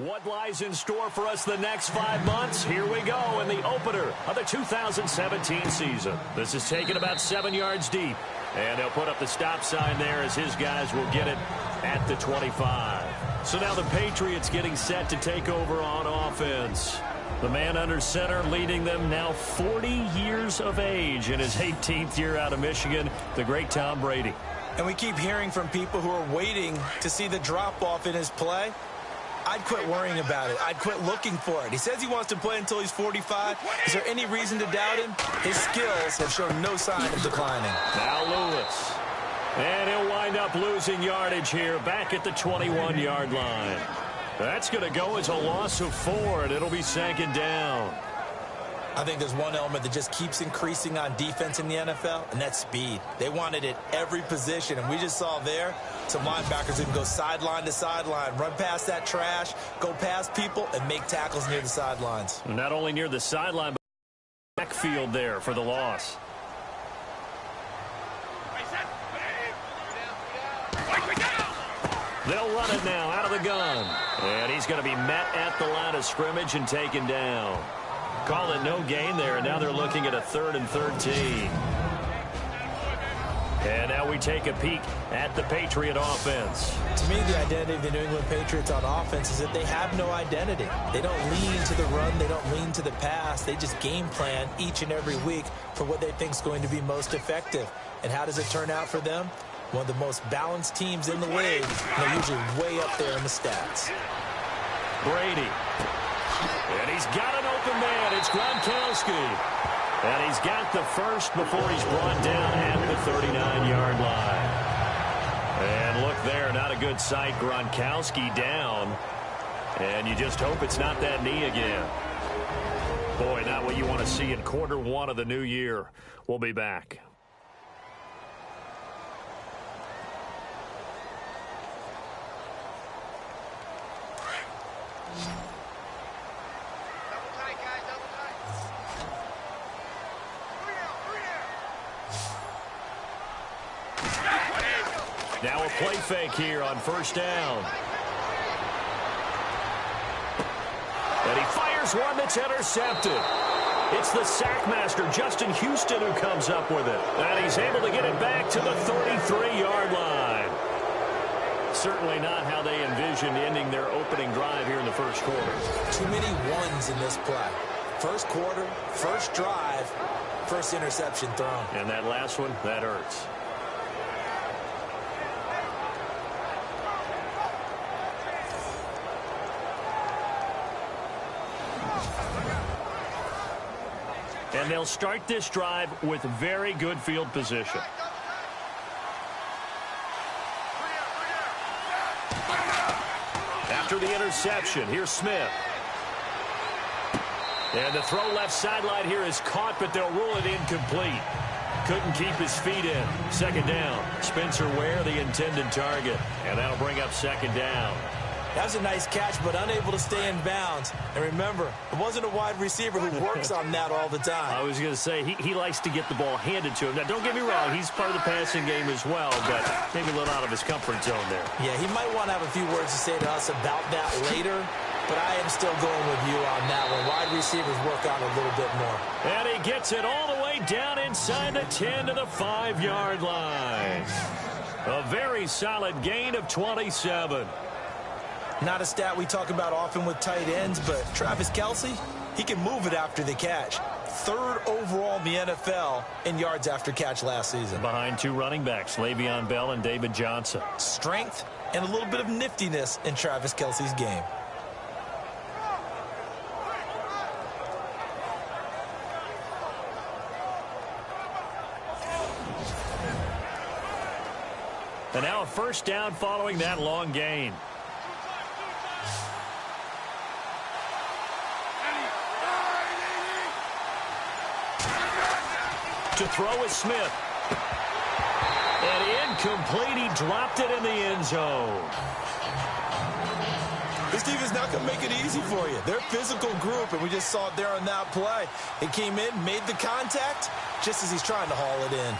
What lies in store for us the next 5 months? Here we go in the opener of the 2017 season. This is taken about 7 yards deep. And they'll put up the stop sign there as his guys will get it at the 25. So now the Patriots getting set to take over on offense. The man under center leading them now 40 years of age in his 18th year out of Michigan, the great Tom Brady. And we keep hearing from people who are waiting to see the drop-off in his play. I'd quit worrying about it. I'd quit looking for it. He says he wants to play until he's 45. Is there any reason to doubt him? His skills have shown no sign of declining. Now Lewis. And he'll wind up losing yardage here back at the 21-yard line. That's going to go as a loss of 4, and it'll be second down. I think there's one element that just keeps increasing on defense in the NFL, and that's speed. They want it at every position, and we just saw there some linebackers who can go sideline to sideline, run past that trash, go past people, and make tackles near the sidelines. Not only near the sideline, but backfield there for the loss. They'll run it now out of the gun. And he's going to be met at the line of scrimmage and taken down. Call it no gain there, and now they're looking at a 3rd and 13. And now we take a peek at the Patriot offense. To me, the identity of the New England Patriots on offense is that they have no identity. They don't lean to the run. They don't lean to the pass. They just game plan each and every week for what they think is going to be most effective. And how does it turn out for them? One of the most balanced teams in the league. They're usually way up there in the stats. Brady. And he's got an open man. It's Gronkowski. And he's got the first before he's brought down at the 39-yard line. And look there, not a good sight. Gronkowski down. And you just hope it's not that knee again. Boy, not what you want to see in quarter 1 of the new year. We'll be back. Now a play fake here on first down. And he fires one that's intercepted. It's the sackmaster, Justin Houston, who comes up with it. And he's able to get it back to the 33-yard line. Certainly not how they envisioned ending their opening drive here in the first quarter. Too many ones in this play. First quarter, first drive, first interception thrown. And that last one, that hurts. And they'll start this drive with very good field position. After the interception, here's Smith. And the throw left sideline here is caught, but they'll rule it incomplete. Couldn't keep his feet in. Second down. Spencer Ware, the intended target. And that'll bring up second down. That was a nice catch, but unable to stay in bounds. And remember, it wasn't a wide receiver who works on that all the time. I was going to say, he likes to get the ball handed to him. Now, don't get me wrong, he's part of the passing game as well, but maybe a little out of his comfort zone there. Yeah, he might want to have a few words to say to us about that later, but I am still going with you on that one. Wide receivers work on a little bit more. And he gets it all the way down inside the 10 to the 5-yard line. A very solid gain of 27. Not a stat we talk about often with tight ends, but Travis Kelce, he can move it after the catch. 3rd overall in the NFL in yards after catch last season. Behind 2 running backs, Le'Veon Bell and David Johnson. Strength and a little bit of niftiness in Travis Kelce's game. And now a first down following that long gain. To throw is Smith. And incomplete. He dropped it in the end zone. This team is not going to make it easy for you. They're a physical group, and we just saw it there on that play. It came in, made the contact, just as he's trying to haul it in.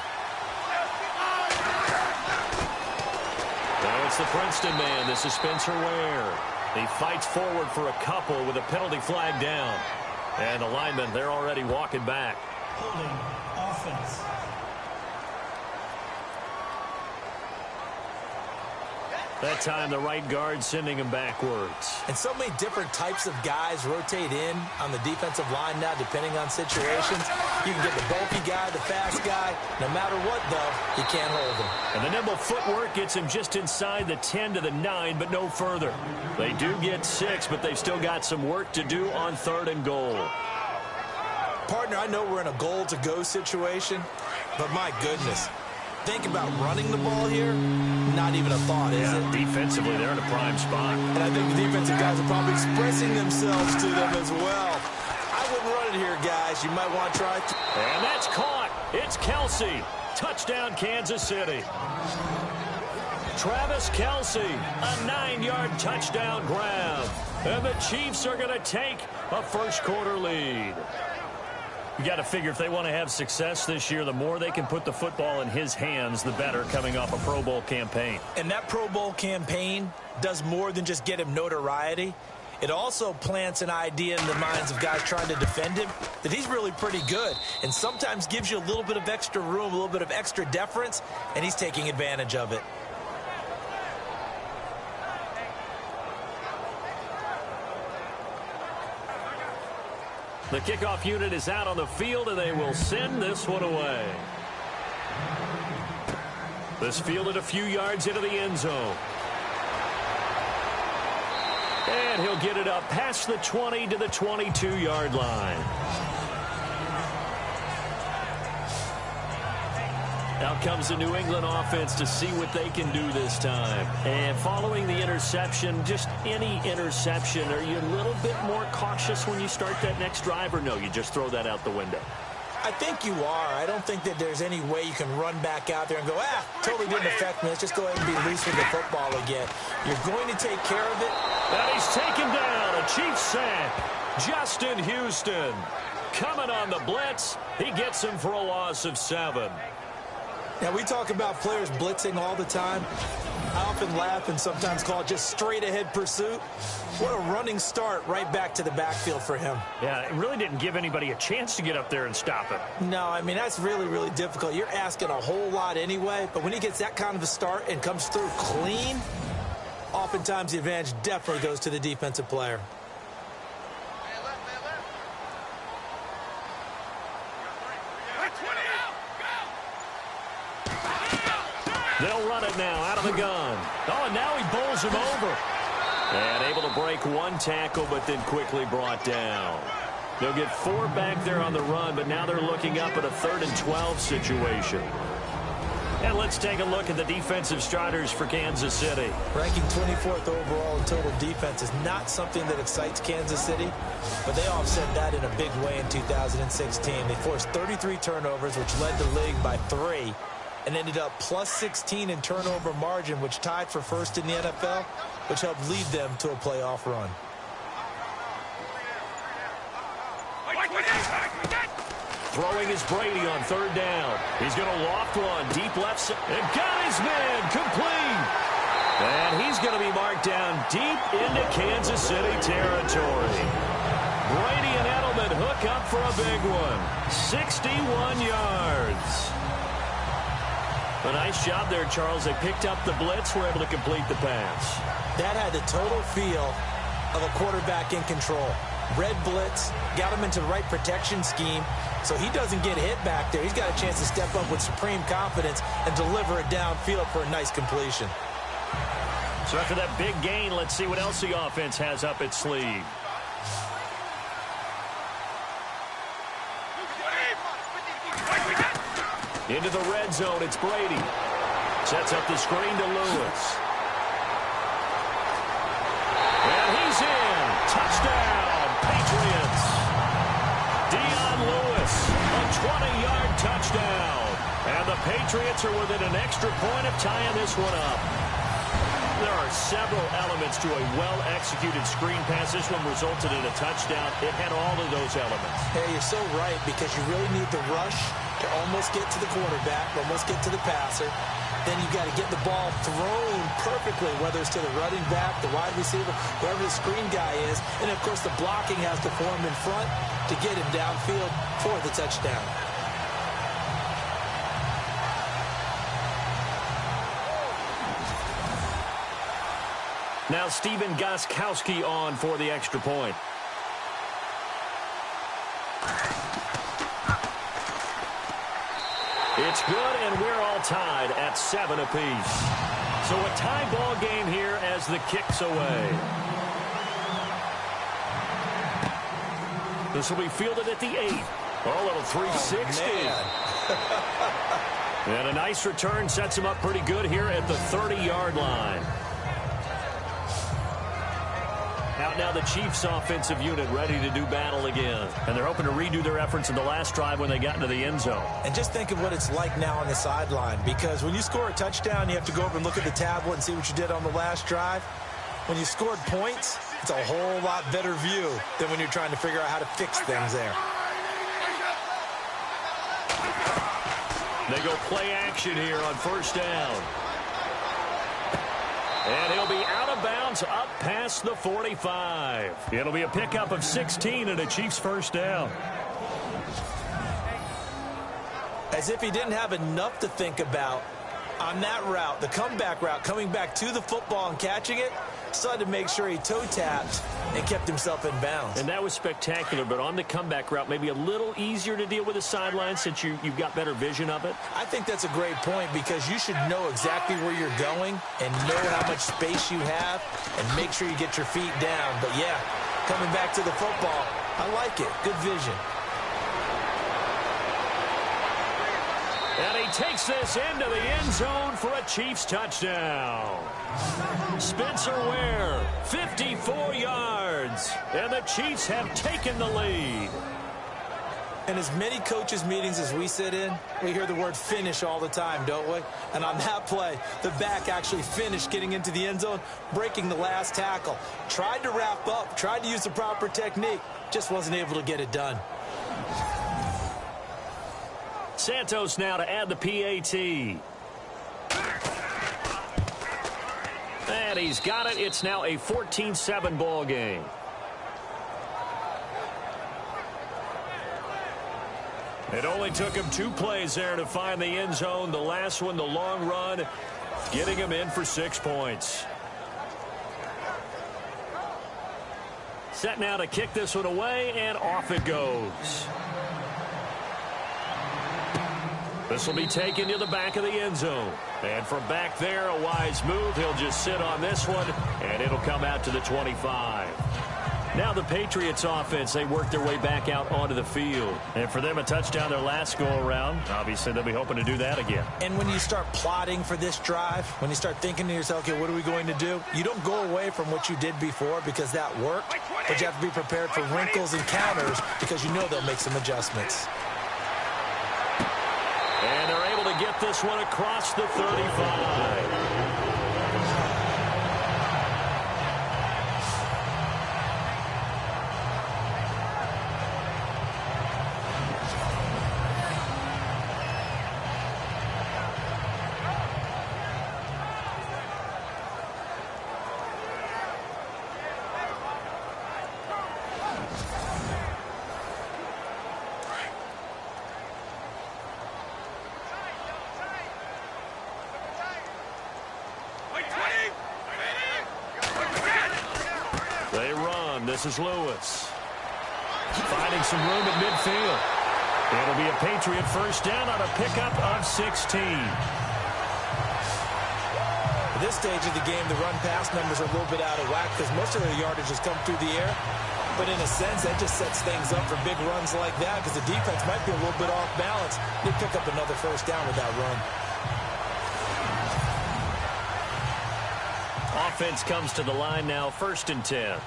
Now it's the Princeton man. This is Spencer Ware. He fights forward for a couple with a penalty flag down. And the linemen, they're already walking back. Holding offense. That time, the right guard sending him backwards. And so many different types of guys rotate in on the defensive line now, depending on situations. You can get the bulky guy, the fast guy. No matter what, though, you can't hold him. And the nimble footwork gets him just inside the 10 to the 9, but no further. They do get 6, but they've still got some work to do on 3rd and goal. Partner, I know we're in a goal-to-go situation, but my goodness. Think about running the ball here, not even a thought, is it? Defensively, they're in a prime spot. And I think the defensive guys are probably expressing themselves to them as well. I wouldn't run it here, guys. You might want to try. And that's caught. It's Kelsey. Touchdown, Kansas City. Travis Kelsey, a 9-yard touchdown grab. And the Chiefs are going to take a first-quarter lead. You got to figure if they want to have success this year, the more they can put the football in his hands, the better, coming off a Pro Bowl campaign. And that Pro Bowl campaign does more than just get him notoriety. It also plants an idea in the minds of guys trying to defend him that he's really pretty good, and sometimes gives you a little bit of extra room, a little bit of extra deference, and he's taking advantage of it. The kickoff unit is out on the field, and they will send this one away. This fielded a few yards into the end zone. And he'll get it up past the 20 to the 22-yard line. Out comes the New England offense to see what they can do this time. And following the interception, just any interception, are you a little bit more cautious when you start that next drive, or no, you just throw that out the window? I think you are. I don't think that there's any way you can run back out there and go, totally didn't affect me. Let's just go ahead and be loose with the football again. You're going to take care of it. And he's taken down. A Chiefs sack. Justin Houston coming on the blitz. He gets him for a loss of 7. Now, we talk about players blitzing all the time. I often laugh and sometimes call it just straight-ahead pursuit. What a running start right back to the backfield for him. Yeah, it really didn't give anybody a chance to get up there and stop him. No, I mean, that's really, really difficult. You're asking a whole lot anyway, but when he gets that kind of a start and comes through clean, oftentimes the advantage definitely goes to the defensive player. They'll run it now out of the gun. Oh, and now he bowls him over. And able to break one tackle, but then quickly brought down. They'll get 4 back there on the run, but now they're looking up at a 3rd and 12 situation. And let's take a look at the defensive starters for Kansas City. Ranking 24th overall in total defense is not something that excites Kansas City, but they offset that in a big way in 2016. They forced 33 turnovers, which led the league by 3. And ended up plus 16 in turnover margin, which tied for first in the NFL, which helped lead them to a playoff run. Throwing is Brady on 3rd down. He's going to loft one deep left side. And got his man complete. And he's going to be marked down deep into Kansas City territory. Brady and Edelman hook up for a big one. 61 yards. A nice job there, Charles. They picked up the blitz, were able to complete the pass. That had the total feel of a quarterback in control. Red blitz, got him into the right protection scheme, so he doesn't get hit back there. He's got a chance to step up with supreme confidence and deliver it downfield for a nice completion. So after that big gain, let's see what else the offense has up its sleeve. Into the red zone, it's Brady. Sets up the screen to Lewis. And he's in. Touchdown, Patriots. Dion Lewis, a 20-yard touchdown. And the Patriots are within an extra point of tying this one up. There are several elements to a well-executed screen pass. This one resulted in a touchdown. It had all of those elements. Hey, you're so right, because you really need the rush to almost get to the quarterback, almost get to the passer. Then you've got to get the ball thrown perfectly, whether it's to the running back, the wide receiver, whoever the screen guy is. And, of course, the blocking has to form in front to get him downfield for the touchdown. Now Stephen Gostkowski on for the extra point. It's good, and we're all tied at 7 apiece. So a tie ball game here as the kick's away. This will be fielded at the 8. Oh, a little 360. Oh, and a nice return sets him up pretty good here at the 30-yard line. Out now the Chiefs offensive unit ready to do battle again. And they're hoping to redo their efforts in the last drive when they got into the end zone. And just think of what it's like now on the sideline, because when you score a touchdown, you have to go over and look at the tablet and see what you did on the last drive. When you scored points, it's a whole lot better view than when you're trying to figure out how to fix things there. They go play action here on first down. And he'll be out of bounds up past the 45. It'll be a pickup of 16 and a Chiefs first down. As if he didn't have enough to think about on that route, the comeback route, coming back to the football and catching it, still had to make sure he toe-tapped and kept himself in bounds. And that was spectacular, but on the comeback route, maybe a little easier to deal with the sideline since you've got better vision of it. I think that's a great point, because you should know exactly where you're going and know how much space you have and make sure you get your feet down. But, yeah, coming back to the football, I like it. Good vision. And he takes this into the end zone for a Chiefs touchdown. Spencer Ware, 54 yards. And the Chiefs have taken the lead. In as many coaches' meetings as we sit in, we hear the word finish all the time, don't we? And on that play, the back actually finished getting into the end zone, breaking the last tackle. Tried to wrap up, tried to use the proper technique, just wasn't able to get it done. Santos now to add the PAT. And he's got it. It's now a 14-7 ball game. It only took him 2 plays there to find the end zone. The last one, the long run, getting him in for 6 points. Set now to kick this one away, and off it goes. This will be taken to the back of the end zone. And from back there, a wise move. He'll just sit on this one, and it'll come out to the 25. Now the Patriots offense, they work their way back out onto the field. And for them, a touchdown their last go-around. Obviously, they'll be hoping to do that again. And when you start plotting for this drive, when you start thinking to yourself, okay, what are we going to do? You don't go away from what you did before because that worked, but you have to be prepared for wrinkles and counters because you know they'll make some adjustments. And they're able to get this one across the 35. They run. This is Lewis. Finding some room at midfield. It'll be a Patriot first down on a pickup of 16. At this stage of the game, the run-pass numbers are a little bit out of whack because most of their yardage has come through the air. But in a sense, that just sets things up for big runs like that because the defense might be a little bit off balance. They pick up another first down with that run. Offense comes to the line now, 1st and 10.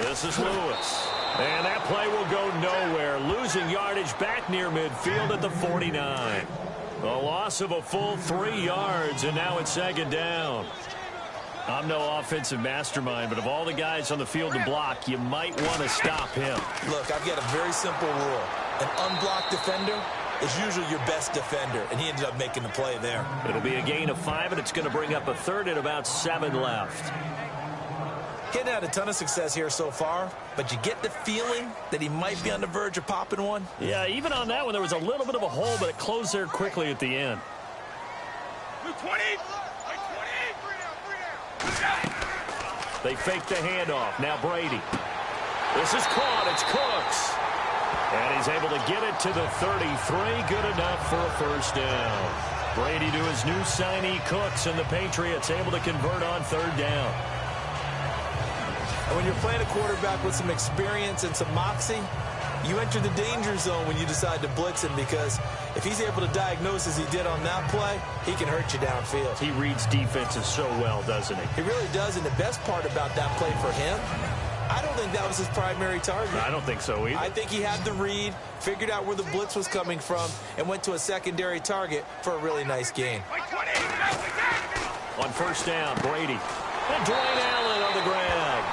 This is Lewis. And that play will go nowhere. Losing yardage back near midfield at the 49. A loss of a full 3 yards, and now it's 2nd down. I'm no offensive mastermind, but of all the guys on the field to block, you might want to stop him. Look, I've got a very simple rule. An unblocked defender is usually your best defender, and he ended up making the play there. It'll be a gain of 5, and it's going to bring up a third and about 7 left. He hadn't had a ton of success here so far, but you get the feeling that he might be on the verge of popping one. Yeah, even on that one, there was a little bit of a hole, but it closed there quickly at the end. 20. They fake the handoff. Now Brady. This is caught. It's Cooks. And he's able to get it to the 33. Good enough for a first down. Brady to his new signee, Cooks, and the Patriots able to convert on 3rd down. And when you're playing a quarterback with some experience and some moxie, you enter the danger zone when you decide to blitz him, because if he's able to diagnose as he did on that play, he can hurt you downfield. He reads defenses so well, doesn't he? He really does, and the best part about that play for him, I don't think that was his primary target. I don't think so either. I think he had the read, figured out where the blitz was coming from, and went to a secondary target for a really nice gain. On 1st down, Brady. And Dwayne Allen on the grab.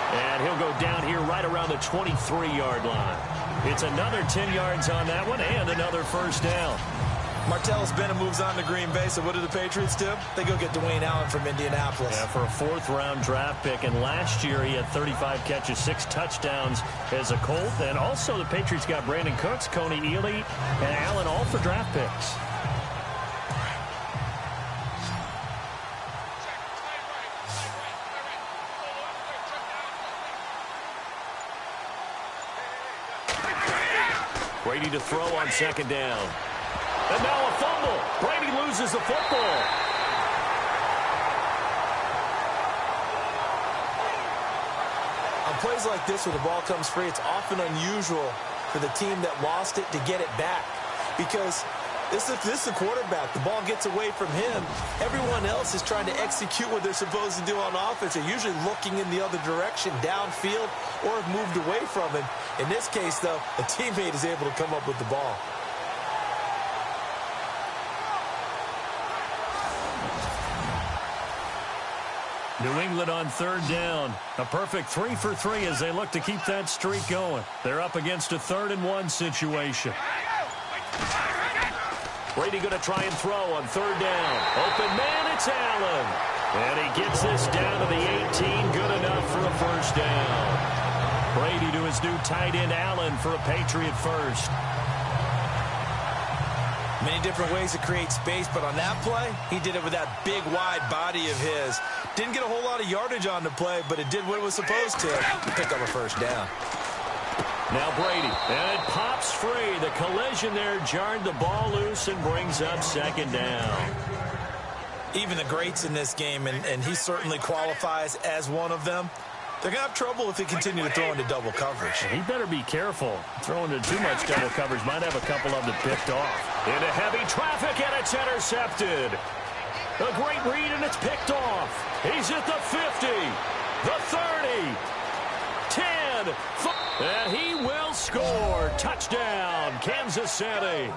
And he'll go down here right around the 23-yard line. It's another 10 yards on that one and another first down. Martellus Bennett moves on to Green Bay, so what do the Patriots do? They go get Dwayne Allen from Indianapolis. Yeah, for a 4th-round draft pick, and last year he had 35 catches, 6 touchdowns as a Colt. And also the Patriots got Brandon Cooks, Coney Ely, and Allen all for draft picks. Brady to throw on 2nd down. And now a fumble. Brady loses the football. On plays like this where the ball comes free, it's often unusual for the team that lost it to get it back. Because this is a quarterback. The ball gets away from him. Everyone else is trying to execute what they're supposed to do on offense. They're usually looking in the other direction, downfield, or have moved away from him. In this case, though, a teammate is able to come up with the ball. New England on 3rd down. A perfect 3 for 3 as they look to keep that streak going. They're up against a 3rd and 1 situation. Brady going to try and throw on 3rd down. Open man, it's Allen. And he gets this down to the 18. Good enough for a first down. Brady to his new tight end, Allen, for a Patriot first. Many different ways to create space, but on that play, he did it with that big, wide body of his. Didn't get a whole lot of yardage on the play, but it did what it was supposed to. Pick up a first down. Now Brady, and it pops free. The collision there jarred the ball loose and brings up 2nd down. Even the greats in this game, and he certainly qualifies as one of them, they're going to have trouble if they continue to throw into double coverage. He better be careful. Throwing into too much double coverage might have a couple of them picked off. Into heavy traffic, and it's intercepted. A great read, and it's picked off. He's at the 50, the 30, 10, 5, and he will score. Touchdown, Kansas City.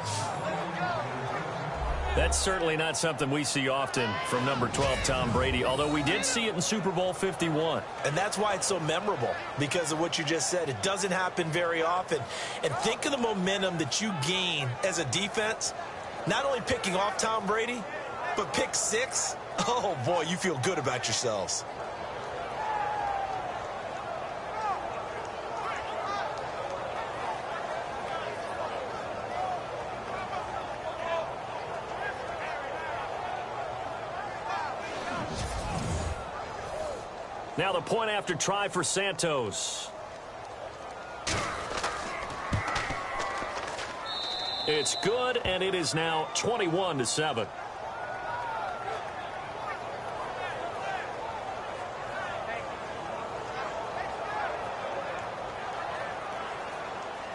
That's certainly not something we see often from number 12, Tom Brady, although we did see it in Super Bowl 51. And that's why it's so memorable, because of what you just said. It doesn't happen very often. And think of the momentum that you gain as a defense, not only picking off Tom Brady, but pick 6. Oh, boy, you feel good about yourselves. Now the point after try for Santos. It's good, and it is now 21-7.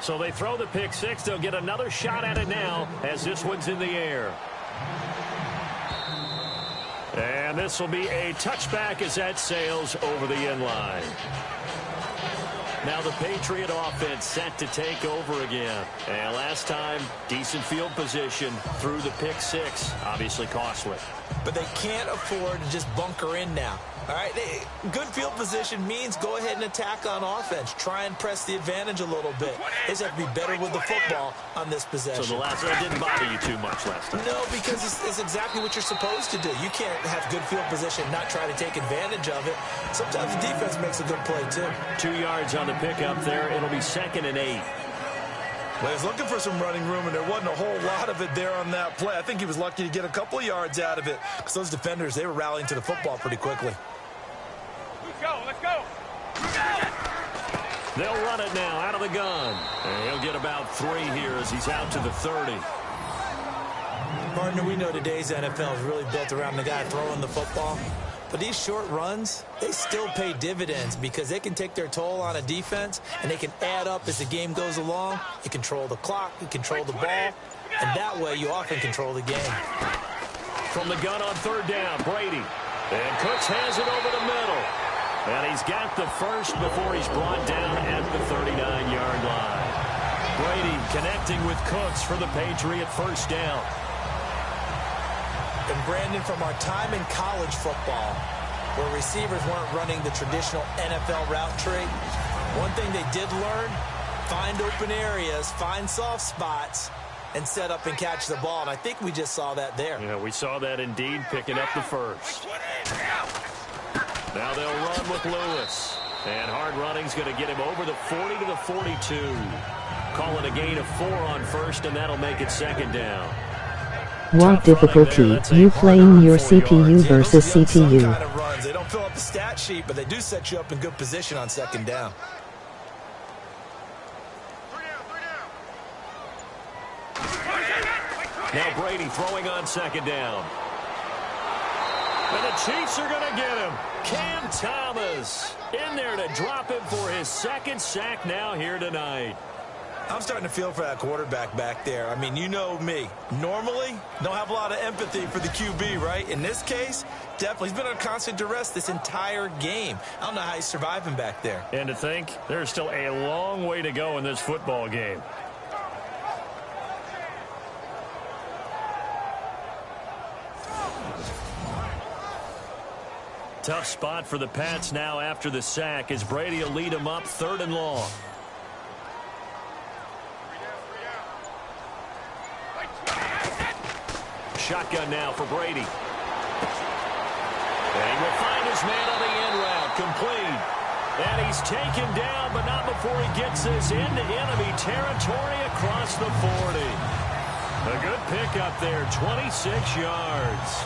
So they throw the pick 6. They'll get another shot at it now as this one's in the air. And this will be a touchback as that sails over the end line. Now the Patriot offense set to take over again. And last time, decent field position through the pick 6. Obviously costly. But they can't afford to just bunker in now. All right, good field position means go ahead and attack on offense. Try and press the advantage a little bit. They just have to be better with the football on this possession. So the last one didn't bother you too much last time? No, because it's exactly what you're supposed to do. You can't have good field position and not try to take advantage of it. Sometimes the defense makes a good play, too. 2 yards on the pickup there. It'll be 2nd and 8. Well, he was looking for some running room, and there wasn't a whole lot of it there on that play. I think he was lucky to get a couple of yards out of it because those defenders, they were rallying to the football pretty quickly. Let's go. They'll run it now out of the gun. And he'll get about 3 here as he's out to the 30. Partner, we know today's NFL is really built around the guy throwing the football. But these short runs, they still pay dividends because they can take their toll on a defense, and they can add up as the game goes along. You control the clock, you control the ball, and that way you often control the game. From the gun on 3rd down, Brady. And Cooks has it over the middle. And he's got the first before he's brought down at the 39-yard line. Brady connecting with Cooks for the Patriot first down. And Brandon, from our time in college football, where receivers weren't running the traditional NFL route tree, one thing they did learn, find open areas, find soft spots, and set up and catch the ball. And I think we just saw that there. Yeah, we saw that indeed, picking up the first. Now they'll run with Lewis. And hard running's going to get him over the 40 to the 42. Call it a gain of 4 on first, and that'll make it 2nd down. What difficulty, you playing your CPU versus CPU. Kind of runs. They don't fill up the stat sheet, but they do set you up in good position on 2nd down. Now Brady throwing on 2nd down. And the Chiefs are going to get him. Cam Thomas in there to drop him for his 2nd sack now here tonight. I'm starting to feel for that quarterback back there. I mean, you know me. Normally, don't have a lot of empathy for the QB, right? In this case, definitely. He's been under constant duress this entire game. I don't know how he's surviving back there. And to think, there's still a long way to go in this football game. Tough spot for the Pats now after the sack as Brady will lead them up 3rd and long. Shotgun now for Brady. And he will find his man on the end route, complete. And he's taken down, but not before he gets this into enemy territory across the 40. A good pickup there, 26 yards.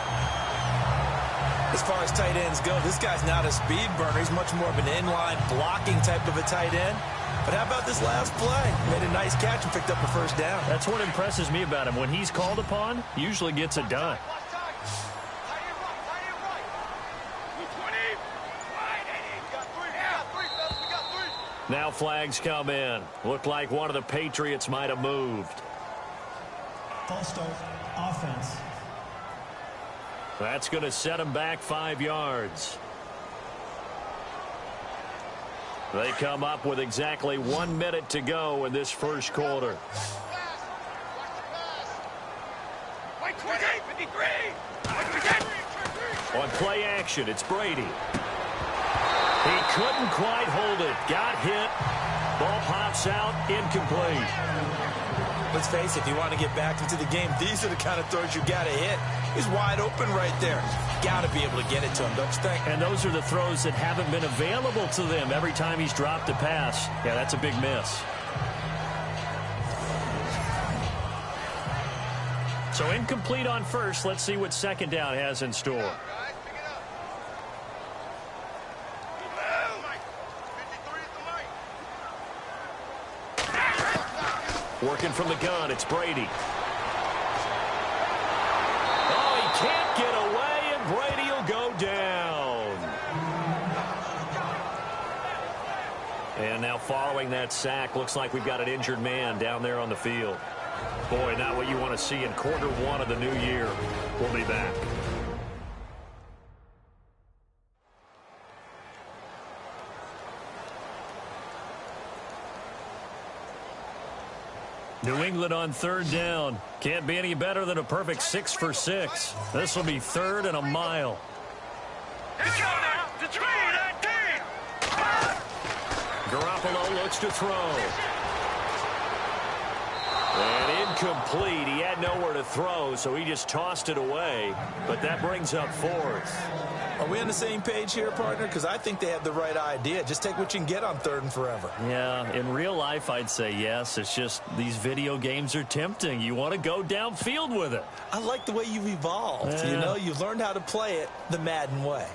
As far as tight ends go, this guy's not a speed burner. He's much more of an inline blocking type of a tight end. But how about this last play? Made a nice catch and picked up a first down. That's what impresses me about him. When he's called upon, he usually gets it done. Now flags come in. Looked like one of the Patriots might have moved. False start, offense. That's going to set him back 5 yards. They come up with exactly 1 minute to go in this first quarter. On play action, it's Brady. He couldn't quite hold it. Got hit. Ball pops out, incomplete. Let's face it, if you want to get back into the game, these are the kind of throws you got to hit. He's wide open right there. Got to be able to get it to him, don't you think? And those are the throws that haven't been available to them every time he's dropped a pass. Yeah, that's a big miss. So incomplete on first. Let's see what 2nd down has in store. Working from the gun, it's Brady. Oh, he can't get away, and Brady will go down. And now following that sack, looks like we've got an injured man down there on the field. Boy, not what you want to see in quarter 1 of the new year. We'll be back. New England on 3rd down. Can't be any better than a perfect 6 for 6. This will be 3rd and a mile. Here we go now. Garoppolo looks to throw. And incomplete. He had nowhere to throw, so he just tossed it away. But that brings up fourth. Are we on the same page here, partner? Because I think they have the right idea. Just take what you can get on third and forever. Yeah, in real life, I'd say yes. It's just these video games are tempting. You want to go downfield with it. I like the way you've evolved. Yeah. You know, you've learned how to play it the Madden way.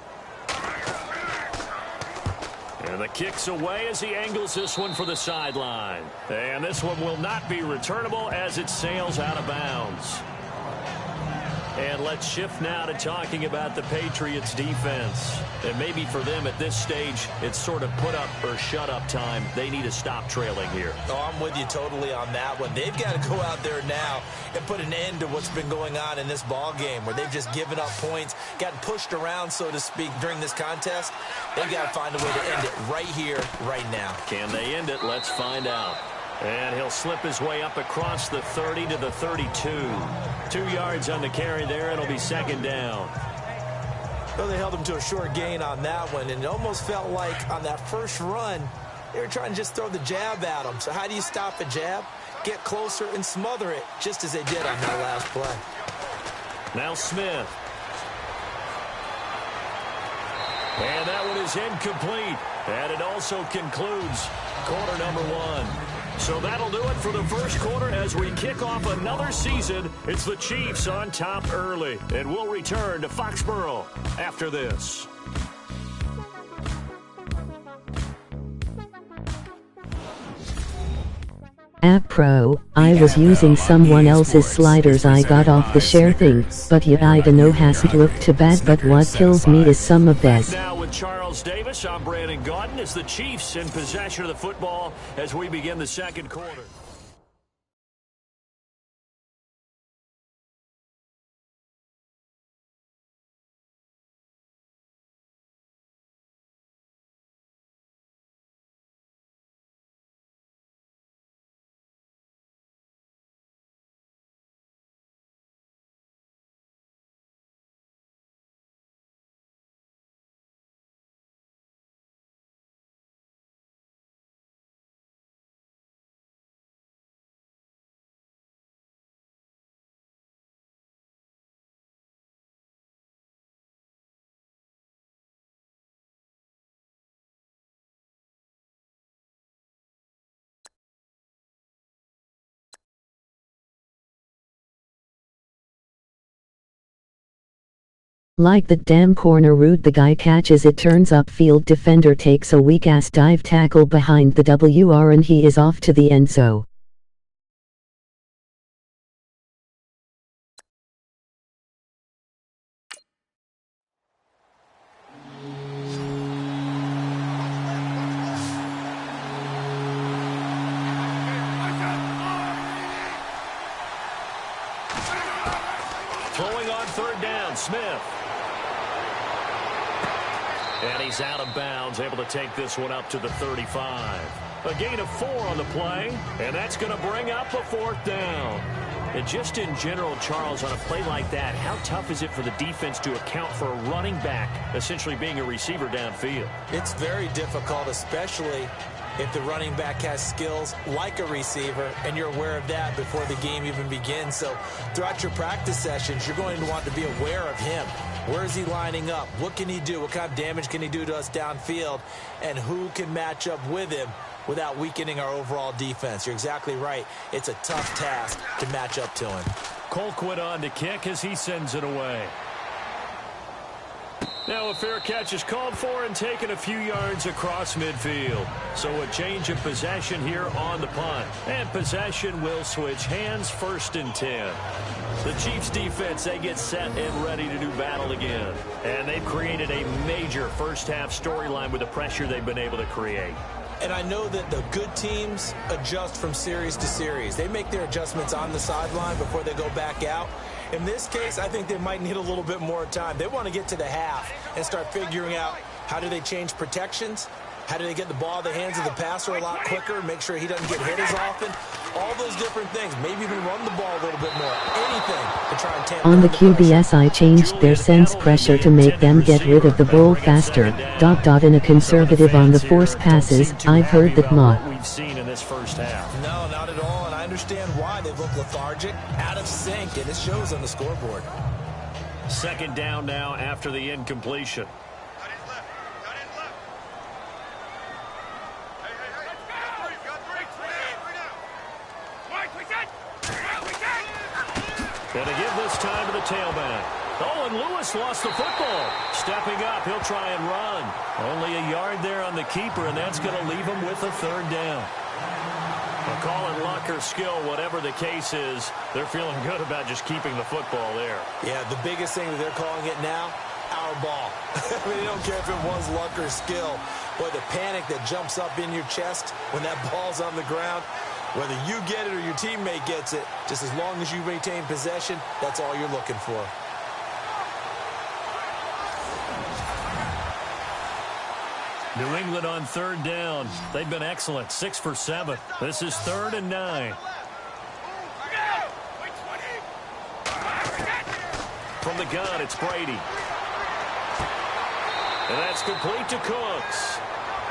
And the kick's away as he angles this one for the sideline. And this one will not be returnable as it sails out of bounds. And let's shift now to talking about the Patriots defense. And maybe for them at this stage, it's sort of put up or shut up time. They need to stop trailing here. Oh, I'm with you totally on that one. They've got to go out there now and put an end to what's been going on in this ball game where they've just given up points, gotten pushed around, so to speak, during this contest. They've got to find a way to end it right here, right now. Can they end it? Let's find out. And he'll slip his way up across the 30 to the 32. 2 yards on the carry there. It'll be second down. Well, they held him to a short gain on that one, and it almost felt like on that first run, they were trying to just throw the jab at him. So how do you stop a jab? Get closer and smother it, just as they did on that last play. Now Smith. And that one is incomplete. And it also concludes quarter number one. So that'll do it for the first quarter as we kick off another season. It's the Chiefs on top early. And we'll return to Foxborough after this. App Pro, I was using someone else's sliders. I got off the share thing, but yeah, I dunno, hasn't looked too bad, but what kills me is some of this. Now with Charles Davis, I'm Brandon Gaudin. It's the Chiefs in possession of the football as we begin the second quarter. Like the damn corner route the guy catches, it turns upfield, defender takes a weak-ass dive tackle behind the WR and he is off to the end zone. Throwing on third down, Smith. And he's out of bounds, able to take this one up to the 35. A gain of 4 on the play, and that's going to bring up a fourth down. And just in general, Charles, on a play like that, how tough is it for the defense to account for a running back essentially being a receiver downfield? It's very difficult, especially if the running back has skills like a receiver, and you're aware of that before the game even begins. So throughout your practice sessions, you're going to want to be aware of him. Where is he lining up? What can he do? What kind of damage can he do to us downfield? And who can match up with him without weakening our overall defense? You're exactly right. It's a tough task to match up to him. Colquitt on to kick as he sends it away. Now a fair catch is called for and taken a few yards across midfield. So a change of possession here on the punt. And possession will switch hands, 1st and 10. The Chiefs defense, they get set and ready to do battle again. And they've created a major first-half storyline with the pressure they've been able to create. And I know that the good teams adjust from series to series. They make their adjustments on the sideline before they go back out. In this case, I think they might need a little bit more time. They want to get to the half and start figuring out how do they change protections How do they get the ball in the hands of the passer a lot quicker, make sure he doesn't get hit as often? All those different things. Maybe even run the ball a little bit more. Anything to try and tamp On the down pressure. QBS I changed their sense pressure to make them get rid of the ball faster. ... In a conservative on the force passes, I've heard that what we've seen in this first half. No, not at all, and I understand why they look lethargic, out of sync, and it shows on the scoreboard. Second down now after the incompletion. And to give this time to the tailback. Oh, and Lewis lost the football. Stepping up, he'll try and run. Only a yard there on the keeper, and that's going to leave him with a third down. Well, call it luck or skill, whatever the case is, they're feeling good about just keeping the football there. Yeah, the biggest thing that they're calling it now, our ball. I mean, they don't care if it was luck or skill. Boy, the panic that jumps up in your chest when that ball's on the ground, whether you get it or your teammate gets it, just as long as you maintain possession, that's all you're looking for. New England on third down. They've been excellent, 6 for 7. This is 3rd and 9. From the gun, it's Brady. And that's complete to Cooks.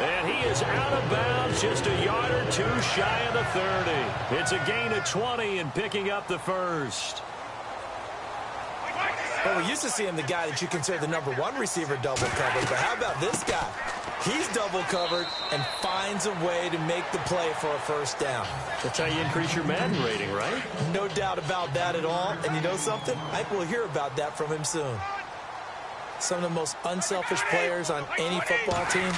And he is out of bounds, just a yard or two shy of the 30. It's a gain of 20 and picking up the first. Well, we're used to seeing the guy that you consider the #1 receiver double covered, but how about this guy? He's double covered and finds a way to make the play for a first down. That's how you increase your Madden rating, right? No doubt about that at all. And you know something? I think we'll hear about that from him soon. Some of the most unselfish players on any football team,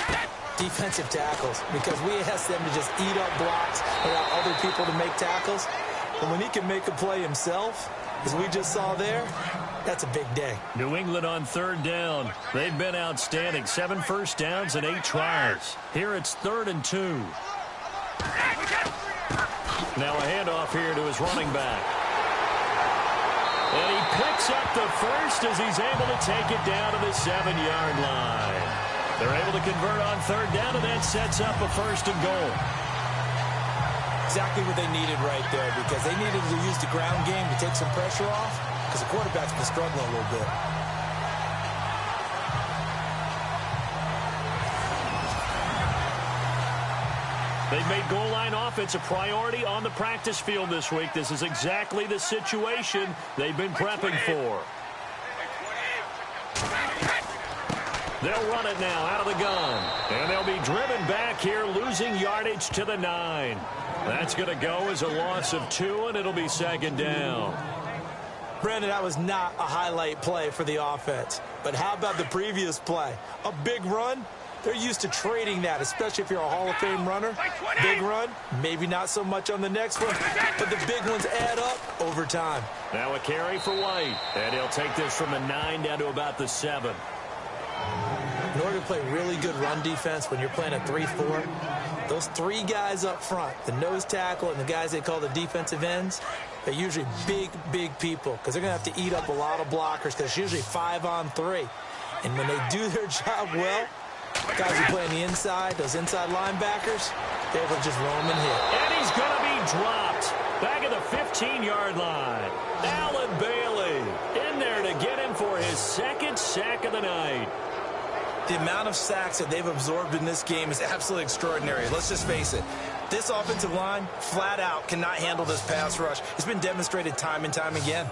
defensive tackles, because we ask them to just eat up blocks and allow other people to make tackles. And when he can make a play himself, as we just saw there, that's a big day. New England on third down. They've been outstanding. 7 first downs and 8 tries. Here it's 3rd and 2. Now a handoff here to his running back. And he picks up the first as he's able to take it down to the 7-yard line. They're able to convert on third down, and that sets up a 1st and goal. Exactly what they needed right there, because they needed to use the ground game to take some pressure off, because the quarterback's been struggling a little bit. They've made goal line offense a priority on the practice field this week. This is exactly the situation they've been prepping for. They'll run it now out of the gun. And they'll be driven back here, losing yardage to the 9. That's going to go as a loss of 2, and it'll be 2nd down. Brandon, that was not a highlight play for the offense. But how about the previous play? A big run? They're used to trading that, especially if you're a Hall of Fame runner. Big run, maybe not so much on the next one, but the big ones add up over time. Now a carry for White, and he'll take this from the 9 down to about the 7. In order to play really good run defense when you're playing a 3-4, those 3 guys up front, the nose tackle and the guys they call the defensive ends, they're usually big, big people because they're going to have to eat up a lot of blockers because it's usually 5-on-3. And when they do their job well, guys who play on the inside, those inside linebackers, they're able to just roam and hit. And he's going to be dropped back at the 15-yard line. Allen Bailey in there to get him for his 2nd sack of the night. The amount of sacks that they've absorbed in this game is absolutely extraordinary. Let's just face it. This offensive line, flat out, cannot handle this pass rush. It's been demonstrated time and time again.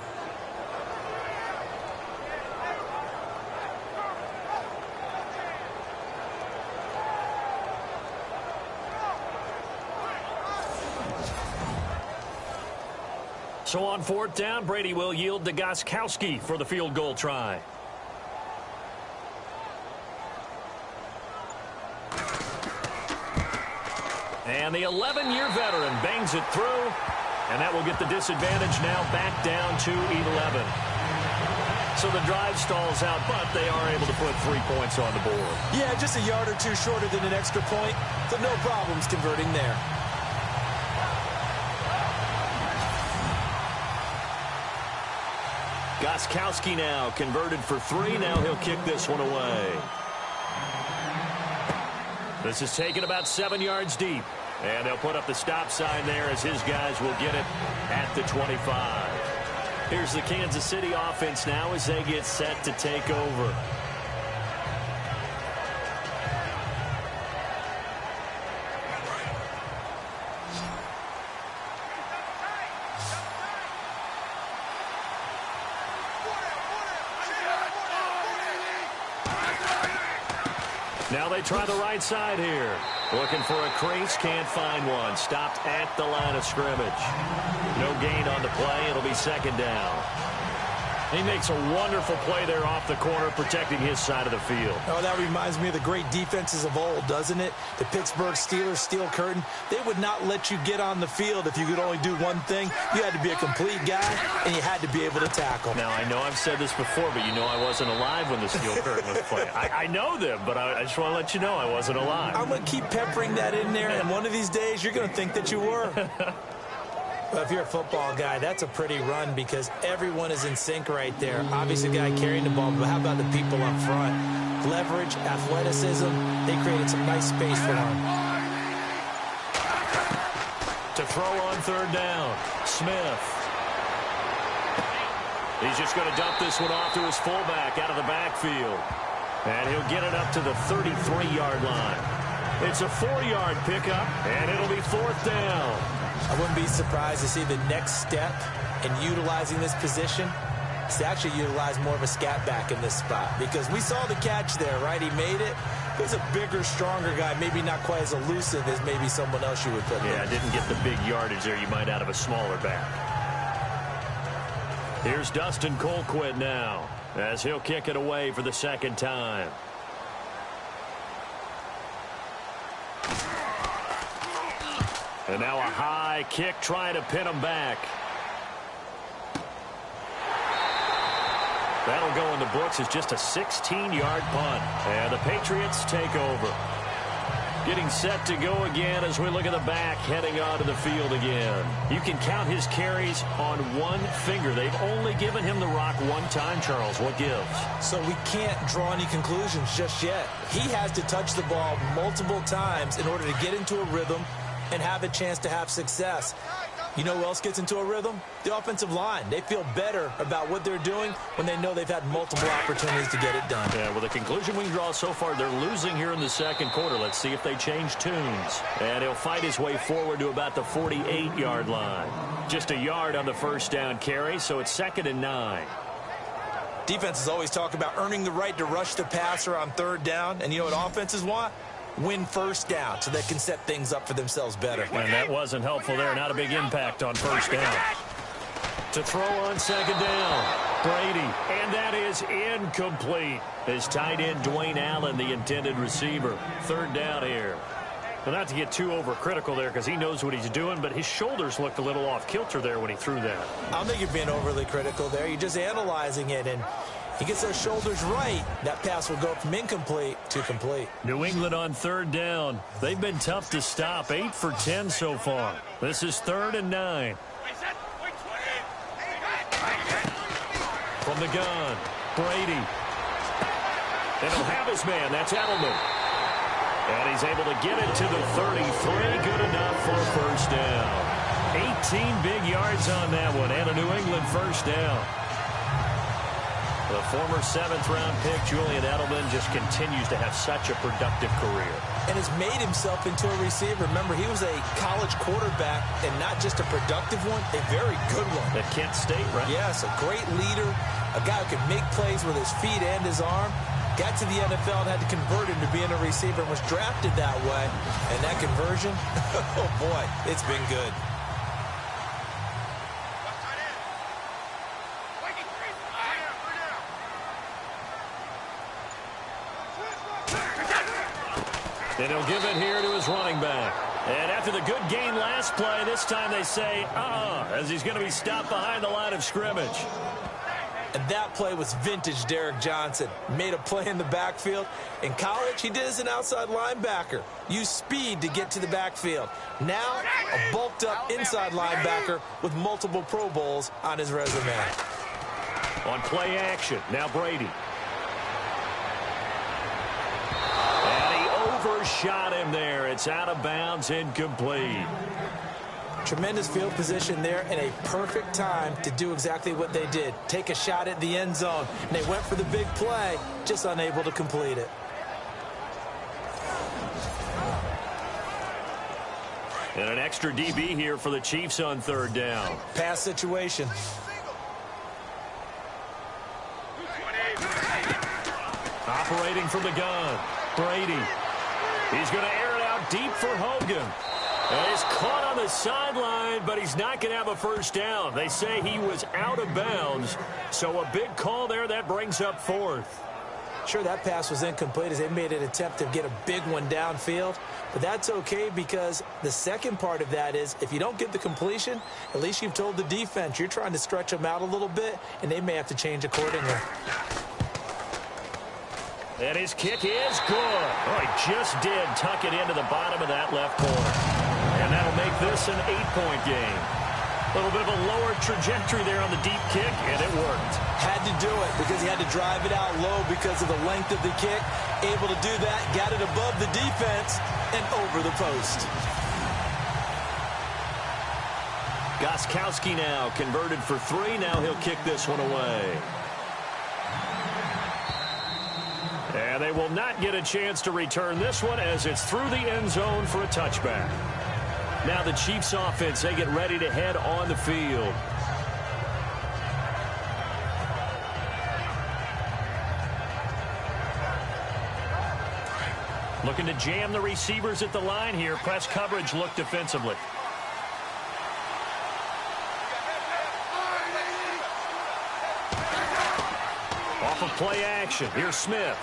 So on 4th down, Brady will yield to Gostkowski for the field goal try. And the 11-year veteran bangs it through, and that will get the disadvantage now back down to 11. So the drive stalls out, but they are able to put 3 points on the board. Yeah, just a yard or 2 shorter than an extra point, so no problems converting there. Gostkowski now converted for 3. Now he'll kick this one away. This is taken about 7 yards deep. And they'll put up the stop sign there as his guys will get it at the 25. Here's the Kansas City offense now as they get set to take over. Now they try the right side here. Looking for a crease, can't find one. Stopped at the line of scrimmage. No gain on the play. It'll be second down. He makes a wonderful play there off the corner, protecting his side of the field. Oh, that reminds me of the great defenses of old, doesn't it? The Pittsburgh Steelers, steel curtain. They would not let you get on the field if you could only do one thing. You had to be a complete guy, and you had to be able to tackle. Now, I know I've said this before, but you know I wasn't alive when the steel curtain was playing. I know them, but I just want to let you know I wasn't alive. I'm going to keep peppering that in there, and one of these days you're going to think that you were. Well, if you're a football guy, that's a pretty run because everyone is in sync right there. Obviously, the guy carrying the ball, but how about the people up front? Leverage, athleticism, they created some nice space for him. To throw on third down, Smith. He's just going to dump this one off to his fullback out of the backfield. And he'll get it up to the 33-yard line. It's a 4-yard pickup, and it'll be fourth down. I wouldn't be surprised to see the next step in utilizing this position is to actually utilize more of a scat back in this spot because we saw the catch there, right? He made it. He's a bigger, stronger guy, maybe not quite as elusive as maybe someone else you would put there. Yeah, didn't get the big yardage there you might out of a smaller back. Here's Dustin Colquitt now as he'll kick it away for the second time. And now a high kick trying to pin him back. That'll go in the books as just a 16-yard punt. And the Patriots take over. Getting set to go again as we look at the back heading onto the field again. You can count his carries on one finger. They've only given him the rock one time, Charles. What gives? So we can't draw any conclusions just yet. He has to touch the ball multiple times in order to get into a rhythm and have a chance to have success. You know who else gets into a rhythm? The offensive line. They feel better about what they're doing when they know they've had multiple opportunities to get it done. Yeah, well, the conclusion we can draw so far, they're losing here in the second quarter. Let's see if they change tunes. And he'll fight his way forward to about the 48-yard line. Just a yard on the first down carry, so it's 2nd and 9. Defenses always talk about earning the right to rush the passer on third down. And you know what offenses want? Win first down so they can set things up for themselves better. And that wasn't helpful there. Not a big impact on first down. To throw on second down, Brady. And that is incomplete. His tight end, Dwayne Allen, the intended receiver. Third down here. Well, not to get too overcritical there because he knows what he's doing, but his shoulders looked a little off kilter there when he threw that. I don't think you're being overly critical there. You're just analyzing it, and he gets those shoulders right. That pass will go from incomplete to complete. New England on third down. They've been tough to stop. 8 for 10 so far. This is 3rd and 9. From the gun, Brady. And he'll have his man. That's Edelman. And he's able to get it to the 33. Good enough for a first down. 18 big yards on that one. And a New England first down. The former 7th-round pick, Julian Edelman, just continues to have such a productive career. And has made himself into a receiver. Remember, he was a college quarterback, and not just a productive one, a very good one. At Kent State, right? Yes, a great leader, a guy who could make plays with his feet and his arm. Got to the NFL and had to convert him to being a receiver and was drafted that way. And that conversion, oh boy, it's been good. And he'll give it here to his running back. And after the good gain last play, this time they say, as he's going to be stopped behind the line of scrimmage. And that play was vintage Derek Johnson. Made a play in the backfield. In college, he did as an outside linebacker. Used speed to get to the backfield. Now, a bulked-up inside linebacker with multiple Pro Bowls on his resume. On play action, now Brady. overshot him there. It's out of bounds, incomplete. Tremendous field position there and a perfect time to do exactly what they did. Take a shot at the end zone. And they went for the big play, just unable to complete it. And an extra DB here for the Chiefs on third down. Pass situation. Operating from the gun. Brady. He's going to air it out deep for Hogan. And he's caught on the sideline, but he's not going to have a first down. They say he was out of bounds. So a big call there. That brings up fourth. Sure, that pass was incomplete as they made an attempt to get a big one downfield. But that's okay because the second part of that is if you don't get the completion, at least you've told the defense you're trying to stretch them out a little bit, and they may have to change accordingly. And his kick is good. Oh, he just did tuck it into the bottom of that left corner. And that'll make this an 8-point game. A little bit of a lower trajectory there on the deep kick, and it worked. Had to do it because he had to drive it out low because of the length of the kick. Able to do that, got it above the defense and over the post. Gostkowski now converted for 3. Now he'll kick this one away. And they will not get a chance to return this one as it's through the end zone for a touchback. Now the Chiefs offense, they get ready to head on the field. Looking to jam the receivers at the line here. Press coverage look defensively. Off of play action. Here's Smith.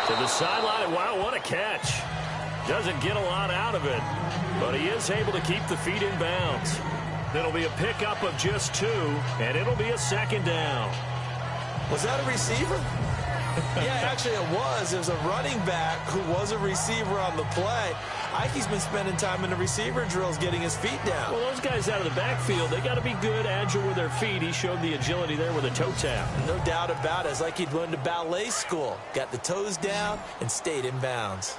To the sideline. Wow, what a catch. Doesn't get a lot out of it, but he is able to keep the feet in bounds. It'll be a pickup of just 2, and it'll be a second down. Was that a receiver? Yeah, actually it was. It was a running back who was a receiver on the play. Ike's been spending time in the receiver drills getting his feet down. Well, those guys out of the backfield, they got to be good, agile with their feet. He showed the agility there with a toe tap. No doubt about it. It's like he'd went to ballet school. Got the toes down and stayed in bounds.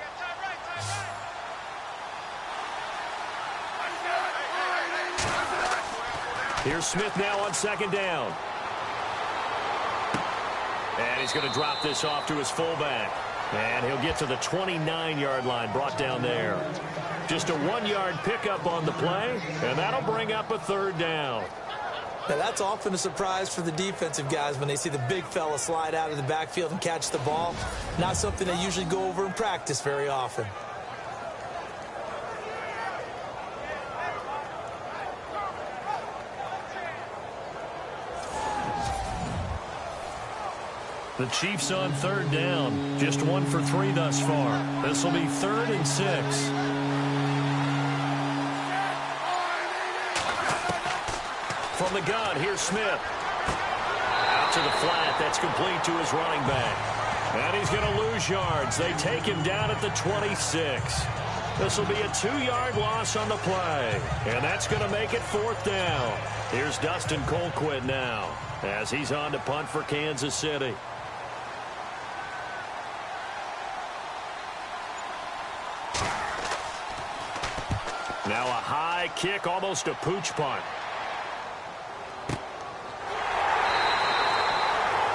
Here's Smith now on second down. And he's going to drop this off to his fullback. And he'll get to the 29-yard line, brought down there. Just a 1-yard pickup on the play, and that'll bring up a third down. Now, that's often a surprise for the defensive guys when they see the big fella slide out of the backfield and catch the ball. Not something they usually go over in practice very often. The Chiefs on third down. Just 1 for 3 thus far. This will be 3rd and 6. From the gun, here's Smith. Out to the flat. That's complete to his running back. And he's going to lose yards. They take him down at the 26. This will be a 2-yard loss on the play. And that's going to make it 4th down. Here's Dustin Colquitt now as he's on to punt for Kansas City. Now a high kick, almost a pooch punt.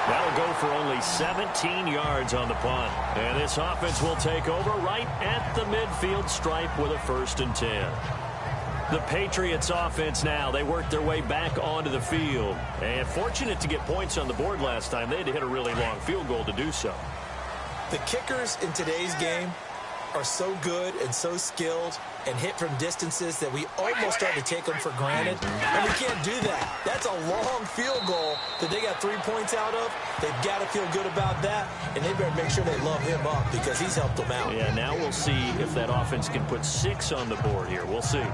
That'll go for only 17 yards on the punt. And this offense will take over right at the midfield stripe with a 1st and 10. The Patriots offense now, they worked their way back onto the field. And fortunate to get points on the board last time. They had to hit a really long field goal to do so. The kickers in today's game are so good and so skilled and hit from distances that we almost start to take them for granted. And we can't do that. That's a long field goal that they got 3 points out of. They've got to feel good about that, and they better make sure they love him up because he's helped them out. Yeah, now we'll see if that offense can put 6 on the board here. We'll see.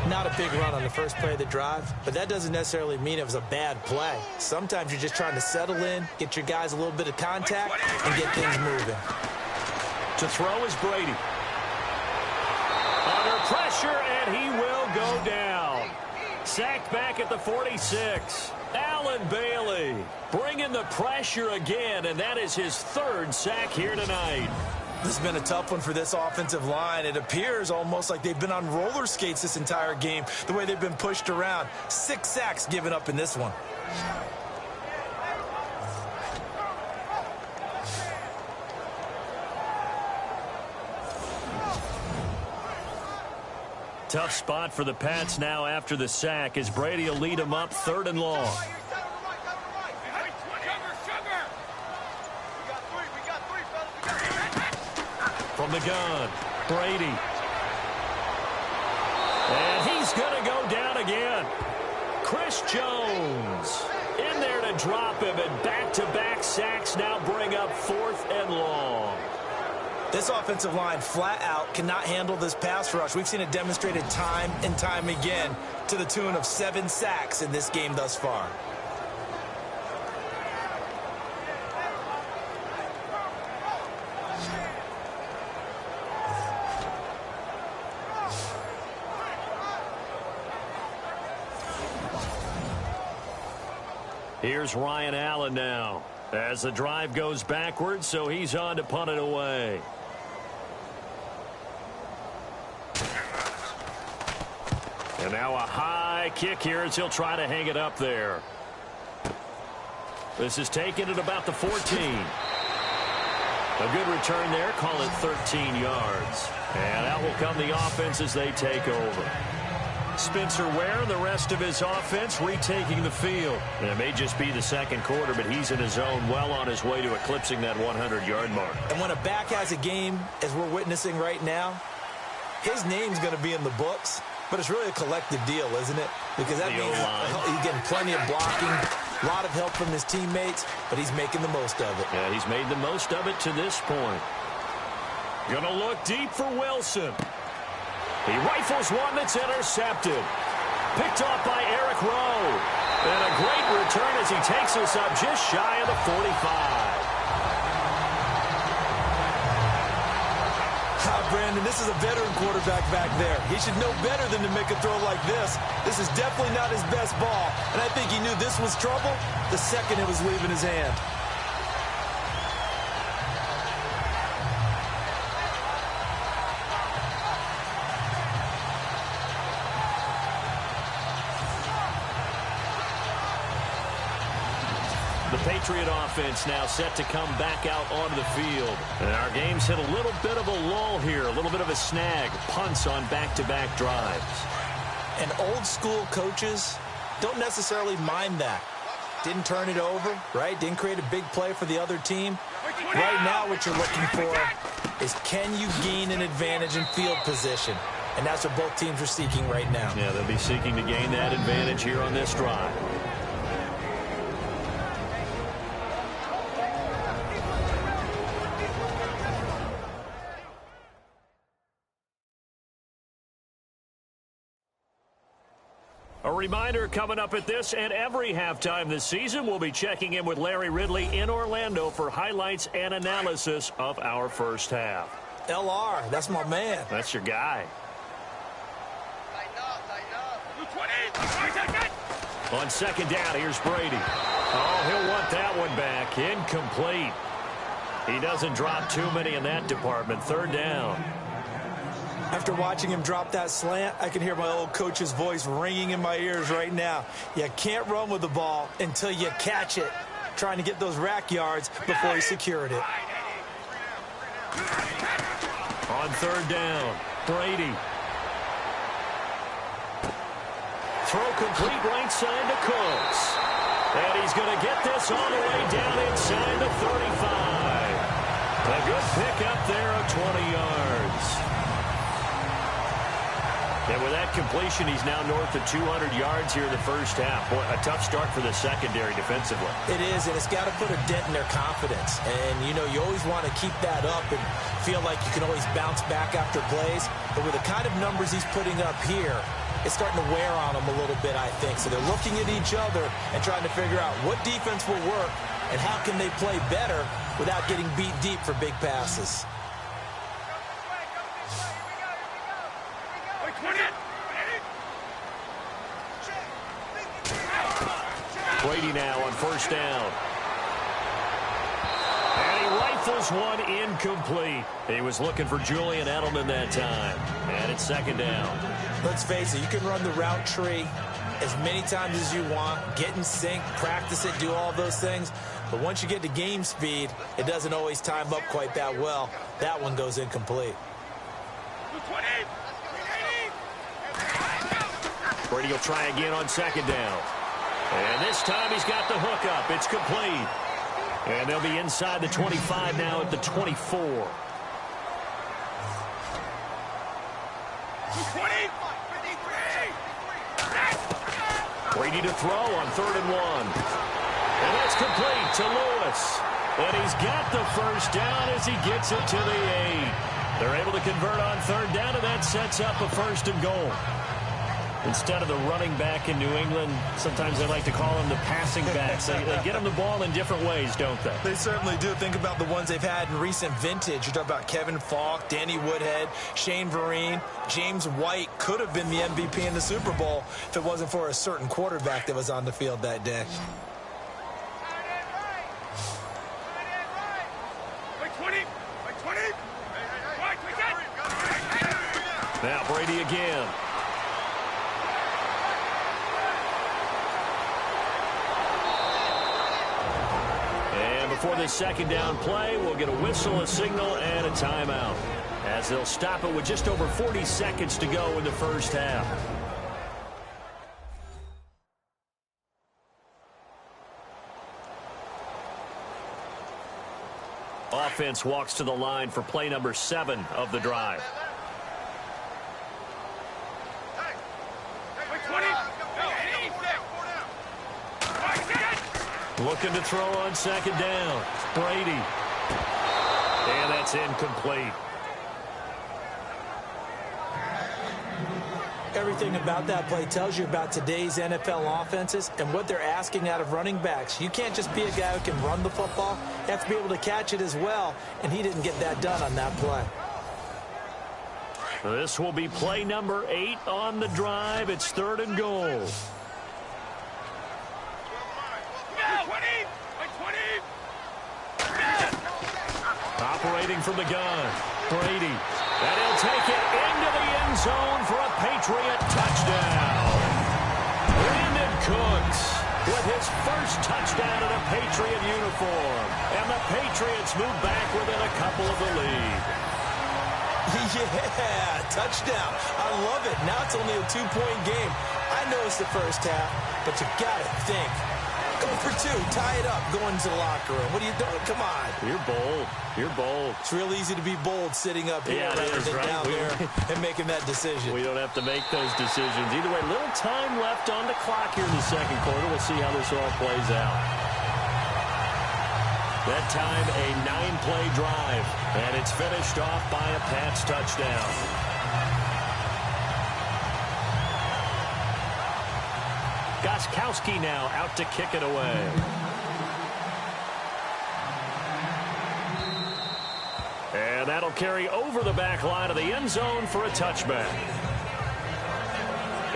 Not a big run on the first play of the drive, but that doesn't necessarily mean it was a bad play. Sometimes you're just trying to settle in, get your guys a little bit of contact, and get things moving. To throw is Brady. Under pressure, and he will go down. Sacked back at the 46. Allen Bailey bringing the pressure again, and that is his third sack here tonight. This has been a tough one for this offensive line. It appears almost like they've been on roller skates this entire game, the way they've been pushed around. 6 sacks given up in this one. Tough spot for the Pats now after the sack as Brady will lead them up 3rd and long. From the gun, Brady. And he's going to go down again. Chris Jones in there to drop him, and back-to-back sacks now bring up 4th and long. This offensive line flat out cannot handle this pass rush. We've seen it demonstrated time and time again to the tune of 7 sacks in this game thus far. Here's Ryan Allen now as the drive goes backwards, so he's on to punt it away. And now a high kick here as he'll try to hang it up there. This is taken at about the 14. A good return there, call it 13 yards. And out will come the offense as they take over. Spencer Ware and the rest of his offense retaking the field. And it may just be the second quarter, but he's in his zone, well on his way to eclipsing that 100-yard mark. And when a back has a game, as we're witnessing right now, his name's going to be in the books. But it's really a collective deal, isn't it? Because that means he's getting plenty of blocking, a lot of help from his teammates, but he's making the most of it. Yeah, he's made the most of it to this point. Gonna look deep for Wilson. He rifles one that's intercepted. Picked off by Eric Rowe. And a great return as he takes us up just shy of the 45. Brandon, this is a veteran quarterback back there. He should know better than to make a throw like this. This is definitely not his best ball, and I think he knew this was trouble the second it was leaving his hand. The Patriot offense now set to come back out onto the field. And our game's hit a little bit of a lull here, a little bit of a snag. Punts on back-to-back drives. And old-school coaches don't necessarily mind that. Didn't turn it over, right? Didn't create a big play for the other team. Right now what you're looking for is, can you gain an advantage in field position? And that's what both teams are seeking right now. Yeah, they'll be seeking to gain that advantage here on this drive. A reminder coming up at this and every halftime this season, we'll be checking in with Larry Ridley in Orlando for highlights and analysis of our first half. LR, that's my man. That's your guy. On second down, here's Brady. Oh, he'll want that one back. Incomplete. He doesn't drop too many in that department. 3rd down. After watching him drop that slant, I can hear my old coach's voice ringing in my ears right now. You can't run with the ball until you catch it, trying to get those rack yards before he secured it. On 3rd down, Brady. Throw complete right side to Cooks. And he's going to get this all the way down inside the 35. A good pickup there of 20 yards. And with that completion, he's now north of 200 yards here in the first half. Boy, a tough start for the secondary defensively. It is, and it's got to put a dent in their confidence. And, you know, you always want to keep that up and feel like you can always bounce back after plays. But with the kind of numbers he's putting up here, it's starting to wear on them a little bit, I think. So they're looking at each other and trying to figure out what defense will work and how can they play better without getting beat deep for big passes. Brady now on first down. And he rifles one incomplete. He was looking for Julian Edelman that time. And it's second down. Let's face it, you can run the route tree as many times as you want, get in sync, practice it, do all those things. But once you get to game speed, it doesn't always time up quite that well. That one goes incomplete. Brady will try again on second down. And this time he's got the hook up. It's complete. And they'll be inside the 25 now at the 24. Brady to throw on 3rd and 1. And that's complete to Lewis. And he's got the first down as he gets it to the 8. They're able to convert on 3rd down, and that sets up a 1st and goal. Instead of the running back in New England, sometimes they like to call them the passing backs. They get them the ball in different ways, don't they? They certainly do. Think about the ones they've had in recent vintage. You're talking about Kevin Falk, Danny Woodhead, Shane Vereen, James White could have been the MVP in the Super Bowl if it wasn't for a certain quarterback that was on the field that day. Now Brady again. And before this second down play, we'll get a whistle, a signal, and a timeout, as they'll stop it with just over 40 seconds to go in the first half. Offense walks to the line for play number 7 of the drive. Looking to throw on second down. Brady. And that's incomplete. Everything about that play tells you about today's NFL offenses and what they're asking out of running backs. You can't just be a guy who can run the football. You have to be able to catch it as well, and he didn't get that done on that play. This will be play number 8 on the drive. It's 3rd and goal. Operating from the gun, Brady. And he'll take it into the end zone for a Patriot touchdown. Brandon Cooks with his first touchdown in a Patriot uniform. And the Patriots move back within a couple of the lead. Yeah, touchdown. I love it. Now it's only a 2-point game. I know it's the first half, but you got to think. Go for 2, tie it up, go into the locker room. What are you doing? Come on. You're bold. You're bold. It's real easy to be bold sitting up here rather than down there and making that decision. We don't have to make those decisions. Either way, little time left on the clock here in the second quarter. We'll see how this all plays out. That time, a 9-play drive, and it's finished off by a Pats touchdown. Gostkowski now out to kick it away. And that'll carry over the back line of the end zone for a touchback.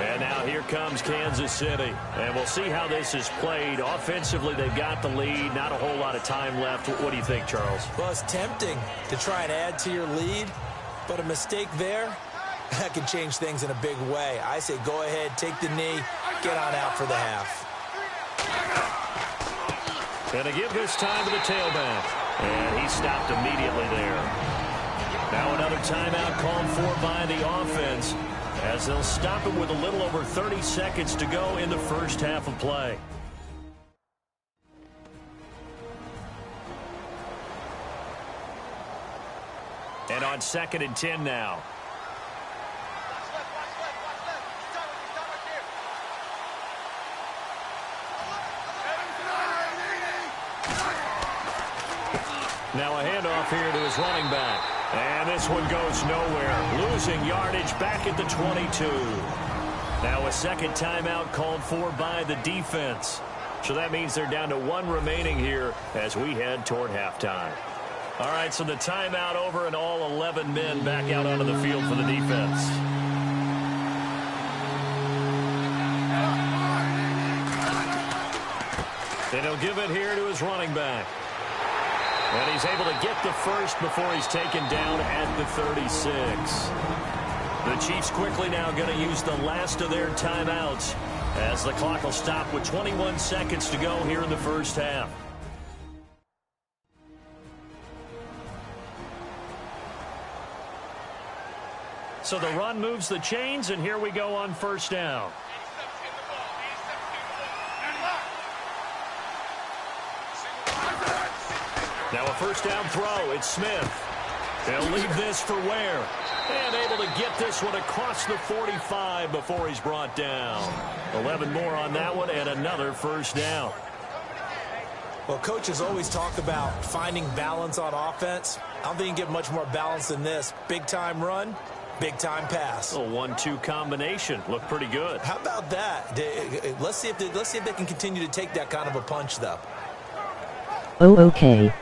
And now here comes Kansas City. And we'll see how this is played. Offensively, they've got the lead. Not a whole lot of time left. What do you think, Charles? Well, it's tempting to try and add to your lead, but a mistake there, that can change things in a big way. I say go ahead, take the knee, get on out for the half. And they give this time to the tailback. And he stopped immediately there. Now another timeout called for by the offense, as they'll stop him with a little over 30 seconds to go in the first half of play. And on 2nd and 10 now. Now a handoff here to his running back. And this one goes nowhere. Losing yardage back at the 22. Now a second timeout called for by the defense. So that means they're down to 1 remaining here as we head toward halftime. All right, so the timeout over and all 11 men back out onto the field for the defense. And he'll give it here to his running back. And he's able to get the first before he's taken down at the 36. The Chiefs quickly now going to use the last of their timeouts as the clock will stop with 21 seconds to go here in the first half. So the run moves the chains, and here we go on first down. Now a first down throw. It's Smith. They'll leave this for Ware. And able to get this one across the 45 before he's brought down. 11 more on that one and another first down. Well, coaches always talk about finding balance on offense. I don't think you can get much more balance than this. Big-time run, big-time pass. A 1-2 combination. Looked pretty good. How about that? Let's see if they can continue to take that kind of a punch, though. Oh, okay.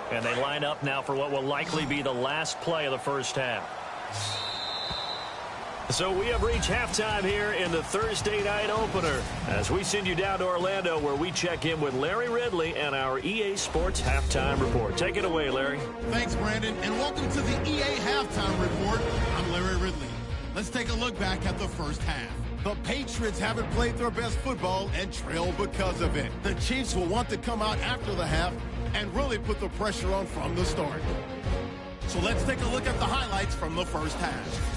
And they line up now for what will likely be the last play of the first half. So we have reached halftime here in the Thursday night opener as we send you down to Orlando where we check in with Larry Ridley and our EA Sports Halftime Report. Take it away, Larry. Thanks, Brandon, and welcome to the EA Halftime Report. I'm Larry Ridley. Let's take a look back at the first half. The Patriots haven't played their best football and trail because of it. The Chiefs will want to come out after the half and really put the pressure on from the start. So let's take a look at the highlights from the first half.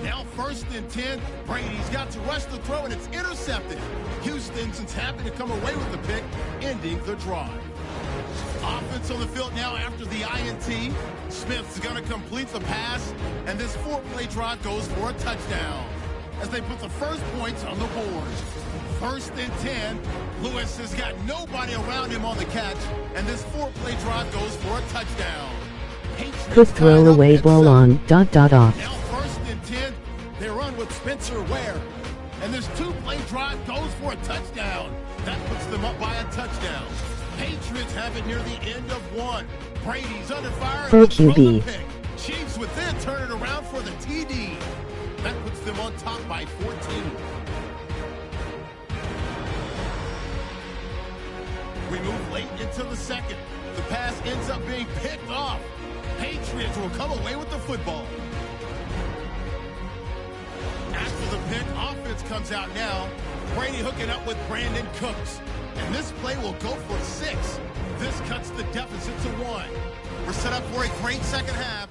Now 1st and 10, Brady's got to rush the throw and it's intercepted. Houston's happy to come away with the pick, ending the drive. Offense on the field now after the INT. Smith's going to complete the pass, and this 4-play drive goes for a touchdown as they put the first points on the board. 1st and 10, Lewis has got nobody around him on the catch, and this 4-play drive goes for a touchdown. Good throw away ball on, off. Now 1st and 10, they run with Spencer Ware, and this 2-play drive goes for a touchdown. That puts them up by a touchdown. Patriots have it near the end of one. Brady's under fire. For QB. Chiefs would then turn it around for the TD. That puts them on top by 14. We move late into the second. The pass ends up being picked off. Patriots will come away with the football. After the pick, offense comes out now. Brady hooking up with Brandon Cooks. And this play will go for 6. This cuts the deficit to 1. We're set up for a great second half.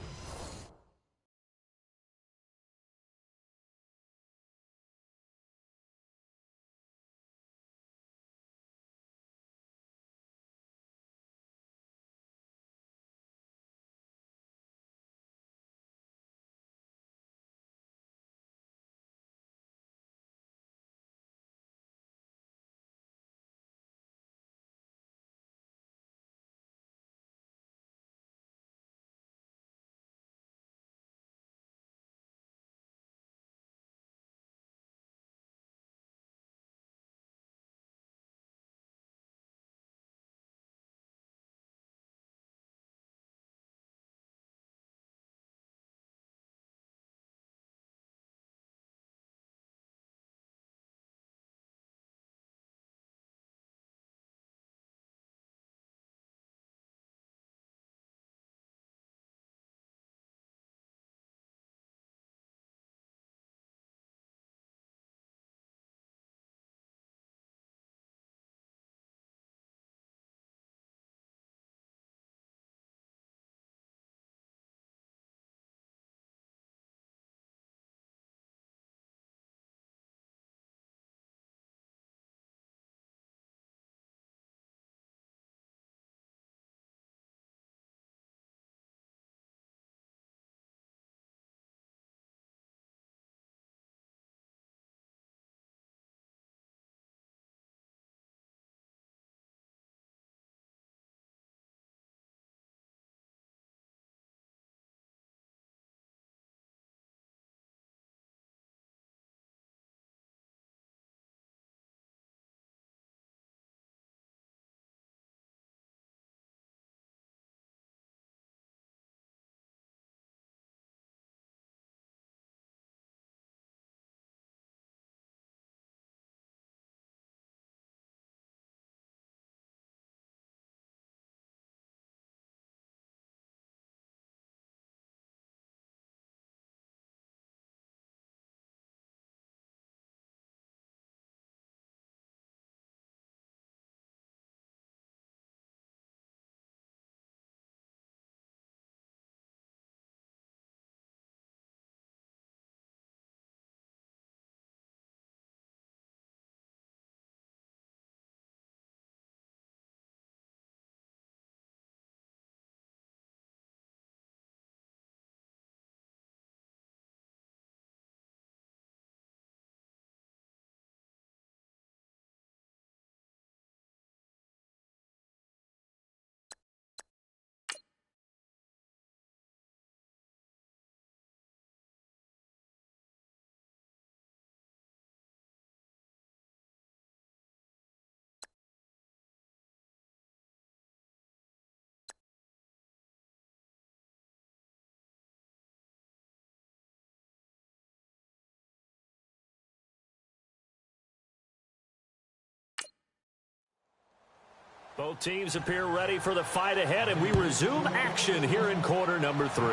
Both teams appear ready for the fight ahead, and we resume action here in quarter number 3.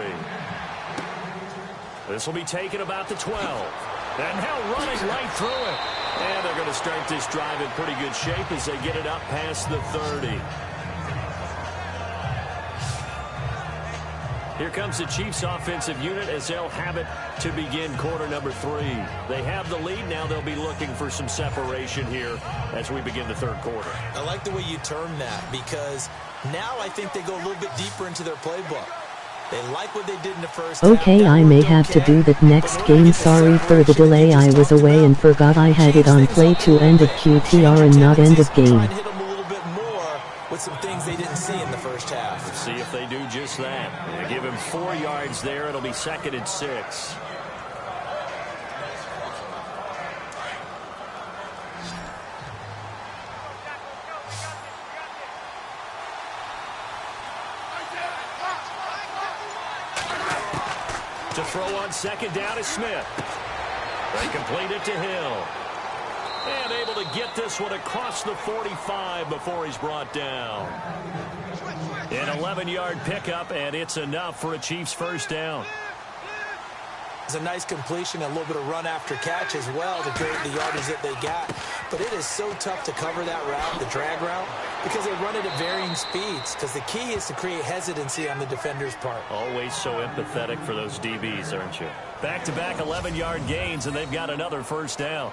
This will be taken about the 12. And now running right through it. And they're going to start this drive in pretty good shape as they get it up past the 30. Here comes the Chiefs offensive unit as they'll have it to begin quarter number 3. They have the lead. Now they'll be looking for some separation here as we begin the third quarter. I like the way you term that because now I think they go a little bit deeper into their playbook. They like what they did in the first half. Okay, I may have to do that next game. Sorry for the delay. I was away and forgot I had it on play to end of QTR and not end of game. Hit them a little bit more with some things they didn't see in the first half. Let's see if they do just that. They give him 4 yards there. It'll be 2nd and 6. To throw on 2nd down is Smith. They complete it to Hill. And able to get this one across the 45 before he's brought down. An 11-yard pickup, and it's enough for a Chiefs first down. It's a nice completion, a little bit of run after catch as well to create the yardage that they got. But it is so tough to cover that route, the drag route, because they run it at varying speeds. Because the key is to create hesitancy on the defender's part. Always so empathetic for those DBs, aren't you? Back-to-back 11-yard gains, and they've got another first down.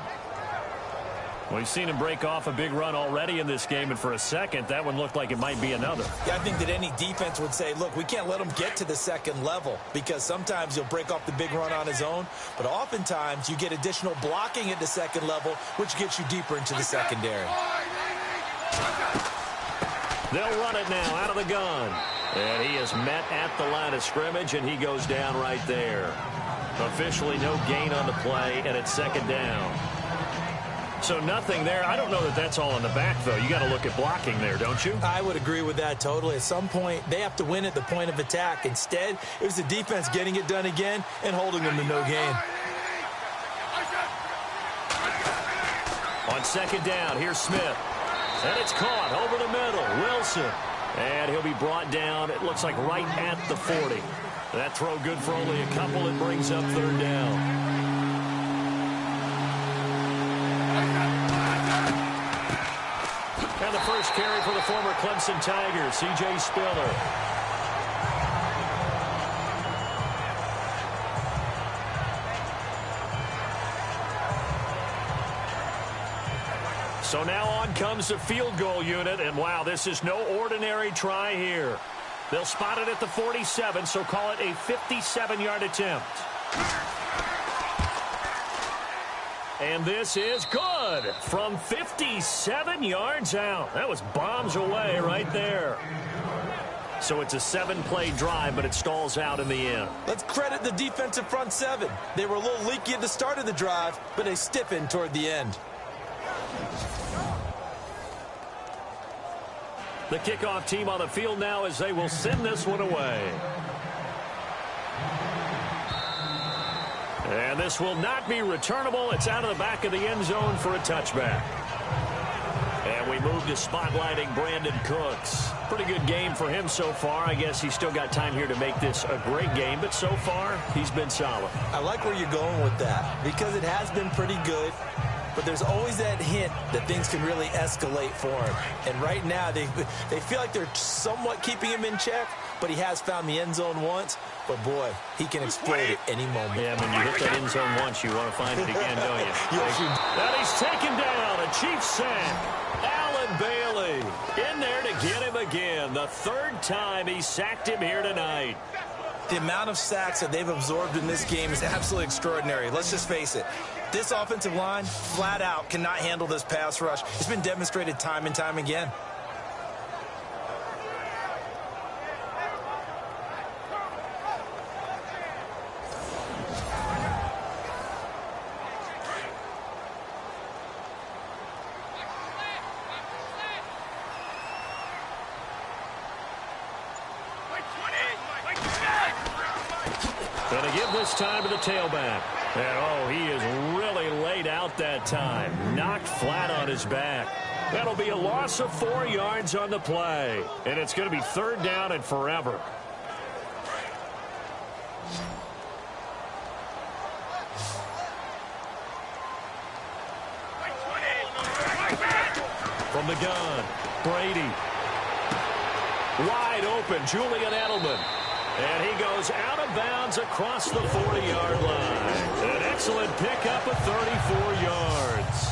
We've seen him break off a big run already in this game, and for a second, that one looked like it might be another. Yeah, I think that any defense would say, look, we can't let him get to the second level because sometimes he'll break off the big run on his own, but oftentimes you get additional blocking at the second level, which gets you deeper into the secondary. They'll run it now out of the gun. And he is met at the line of scrimmage, and he goes down right there. Officially no gain on the play, and it's 2nd down. So nothing there. I don't know that that's all in the back, though. You got to look at blocking there, don't you? I would agree with that totally. At some point, they have to win at the point of attack. Instead, it was the defense getting it done again and holding them to no gain. On 2nd down, here's Smith. And it's caught over the middle. Wilson. And he'll be brought down, it looks like right at the 40. That throw good for only a couple. It brings up 3rd down. And the first carry for the former Clemson Tigers, C.J. Spiller. So now on comes the field goal unit, and wow, this is no ordinary try here. They'll spot it at the 47, so call it a 57-yard attempt. And this is good from 57 yards out. That was bombs away right there. So it's a 7-play drive, but it stalls out in the end. Let's credit the defensive front 7. They were a little leaky at the start of the drive, but they stiffened toward the end. The kickoff team on the field now as they will send this one away. And this will not be returnable. It's out of the back of the end zone for a touchback. And we move to spotlighting Brandon Cooks. Pretty good game for him so far. I guess he's still got time here to make this a great game, but so far he's been solid. I like where you're going with that because it has been pretty good. But there's always that hint that things can really escalate for him. And right now, they feel like they're somewhat keeping him in check, but he has found the end zone once. But, boy, he can explode at any moment. Yeah, when you hit that end zone once, you want to find it again, don't you? Yes, you do. And he's taken down. A Chiefs sack. Allen Bailey in there to get him again. The 3rd time he sacked him here tonight. The amount of sacks that they've absorbed in this game is absolutely extraordinary. Let's just face it. This offensive line, flat out, cannot handle this pass rush. It's been demonstrated time and time again. Going to give this time to the tailback. And, oh, he is really laid out that time. Knocked flat on his back. That'll be a loss of 4 yards on the play. And it's going to be 3rd down and forever. From the gun, Brady. Wide open, Julian Edelman. And he goes out of bounds across the 40-yard line. An excellent pickup of 34 yards.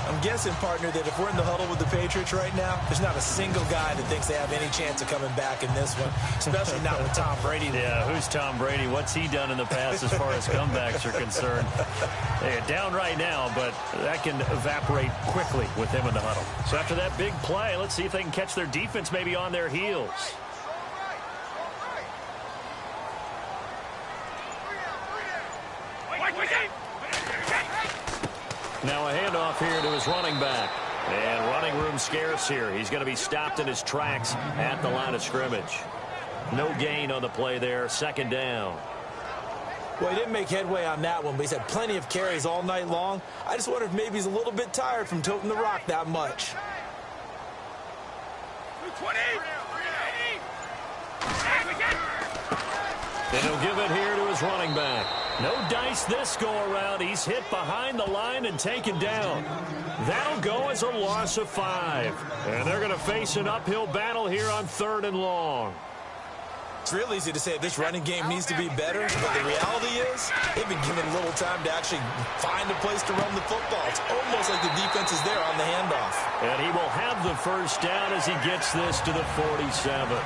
I'm guessing, partner, that if we're in the huddle with the Patriots right now, there's not a single guy that thinks they have any chance of coming back in this one, especially not with Tom Brady. Yeah, who's Tom Brady? What's he done in the past as far as comebacks are concerned? They're down right now, but that can evaporate quickly with him in the huddle. So after that big play, let's see if they can catch their defense maybe on their heels. Now a handoff here to his running back. And running room scarce here. He's going to be stopped in his tracks at the line of scrimmage. No gain on the play there. 2nd down. Well, he didn't make headway on that one, but he's had plenty of carries all night long. I just wonder if maybe he's a little bit tired from toting the rock that much. And he'll give it here to his running back. No dice this go-around. He's hit behind the line and taken down. That'll go as a loss of 5. And they're going to face an uphill battle here on 3rd and long. It's real easy to say this running game needs to be better, but the reality is they've been given little time to actually find a place to run the football. It's almost like the defense is there on the handoff. And he will have the 1st down as he gets this to the 47.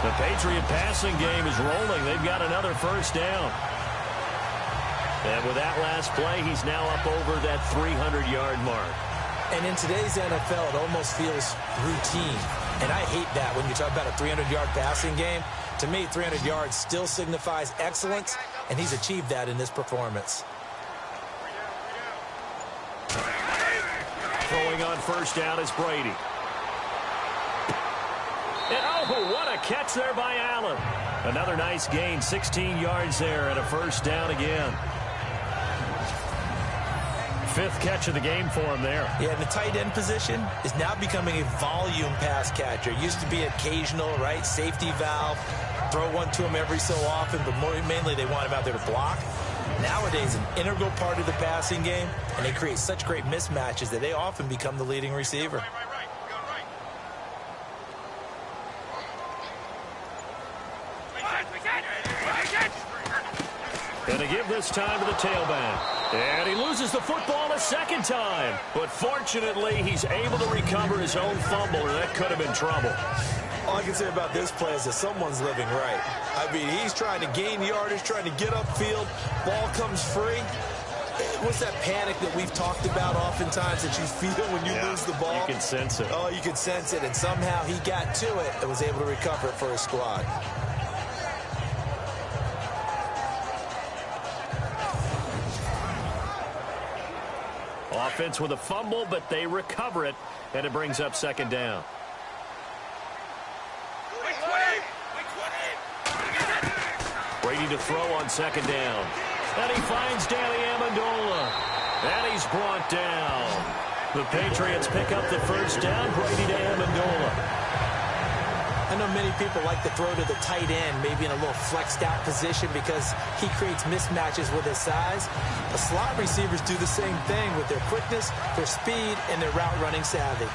The Patriot passing game is rolling. They've got another 1st down. And with that last play, he's now up over that 300-yard mark. And in today's NFL, it almost feels routine. And I hate that when you talk about a 300-yard passing game. To me, 300 yards still signifies excellence, and he's achieved that in this performance. Throwing on 1st down is Brady. And oh, what a catch there by Allen. Another nice gain, 16 yards there, and a 1st down again. 5th catch of the game for him there. Yeah, and the tight end position is now becoming a volume pass catcher. It used to be occasional, right? Safety valve. Throw one to him every so often, but mainly they want him out there to block. Nowadays, an integral part of the passing game, and they create such great mismatches that they often become the leading receiver. And to give this time to the tailback. And he loses the football a 2nd time. But fortunately, he's able to recover his own fumble, or that could have been trouble. All I can say about this play is that someone's living right. I mean, he's trying to gain yardage, trying to get upfield. Ball comes free. What's that panic that we've talked about oftentimes that you feel when you lose the ball? You can sense it. Oh, you can sense it. And somehow he got to it and was able to recover it for his squad. Offense with a fumble, but they recover it, and it brings up 2nd down. Brady to throw on 2nd down. And he finds Danny Amendola. And he's brought down. The Patriots pick up the 1st down. Brady to Amendola. I know many people like to throw to the tight end, maybe in a little flexed out position because he creates mismatches with his size. The slot receivers do the same thing with their quickness, their speed, and their route running savvy.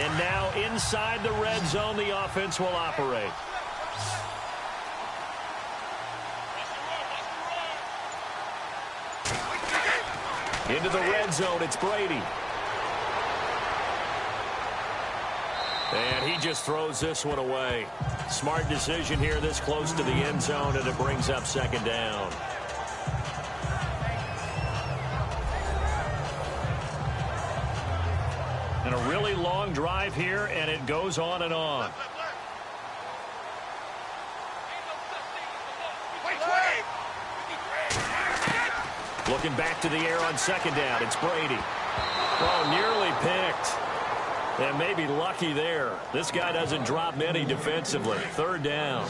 And now inside the red zone, the offense will operate. Into the red zone, it's Brady. And he just throws this one away. Smart decision here this close to the end zone, and it brings up 2nd down. And a really long drive here, and it goes on and on. Looking back to the air on 2nd down. It's Brady. Oh, nearly picked. And maybe lucky there. This guy doesn't drop many defensively. 3rd down.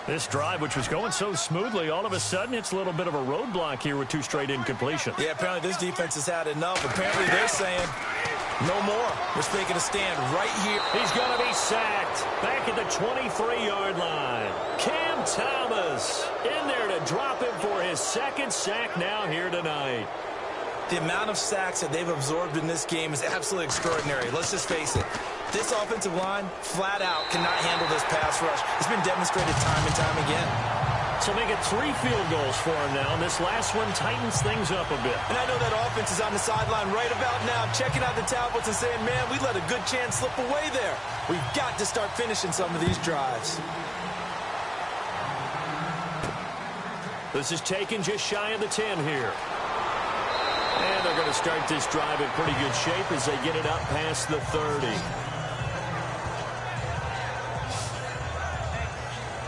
This drive, which was going so smoothly, all of a sudden it's a little bit of a roadblock here with 2 straight incompletions. Yeah, apparently this defense has had enough. Apparently they're saying no more. We're taking a stand right here. He's going to be sacked back at the 23-yard line. Cam Thomas in there to drop him for his 2nd sack now here tonight. The amount of sacks that they've absorbed in this game is absolutely extraordinary. Let's just face it. This offensive line, flat out, cannot handle this pass rush. It's been demonstrated time and time again. So make it 3 field goals for him now, and this last one tightens things up a bit. And I know that offense is on the sideline right about now, checking out the tablets and saying, man, we let a good chance slip away there. We've got to start finishing some of these drives. This is taken just shy of the 10 here. And they're going to start this drive in pretty good shape as they get it up past the 30.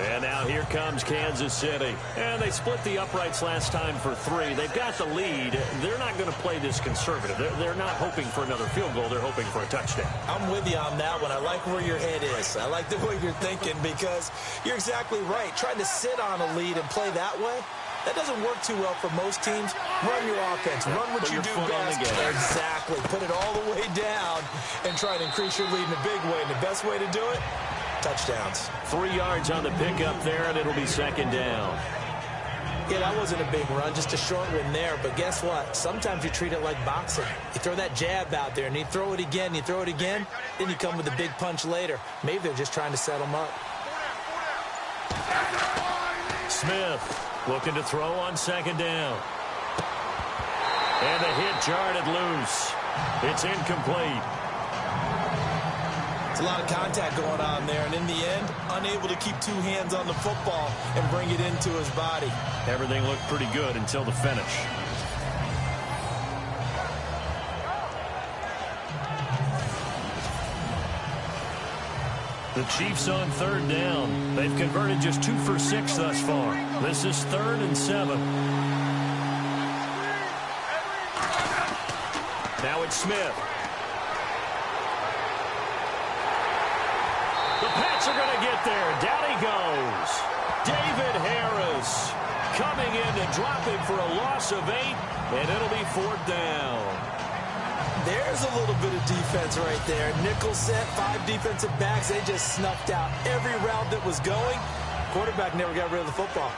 And now here comes Kansas City. And they split the uprights last time for 3. They've got the lead. They're not going to play this conservative. They're not hoping for another field goal. They're hoping for a touchdown. I'm with you on that one. I like where your head is. I like the way you're thinking because you're exactly right. Trying to sit on a lead and play that way, that doesn't work too well for most teams. Run your offense. Run what you do best. Exactly. Put it all the way down and try to increase your lead in a big way. And the best way to do it, touchdowns. 3 yards on the pickup there, and it'll be 2nd down. Yeah, that wasn't a big run, just a short one there. But guess what? Sometimes you treat it like boxing. You throw that jab out there, and you throw it again, then you come with a big punch later. Maybe they're just trying to set them up. Smith looking to throw on 2nd down. And the hit jarred it loose. It's incomplete. It's a lot of contact going on there, and in the end, unable to keep 2 hands on the football and bring it into his body. Everything looked pretty good until the finish. The Chiefs on 3rd down. They've converted just 2 for 6 thus far. This is 3rd and 7. Now it's Smith. The Pats are going to get there. Down he goes. David Harris coming in to drop him for a loss of 8, and it'll be 4th down. There's a little bit of defense right there. Nickel set, 5 defensive backs. They just snuffed out every route that was going. Quarterback never got rid of the football.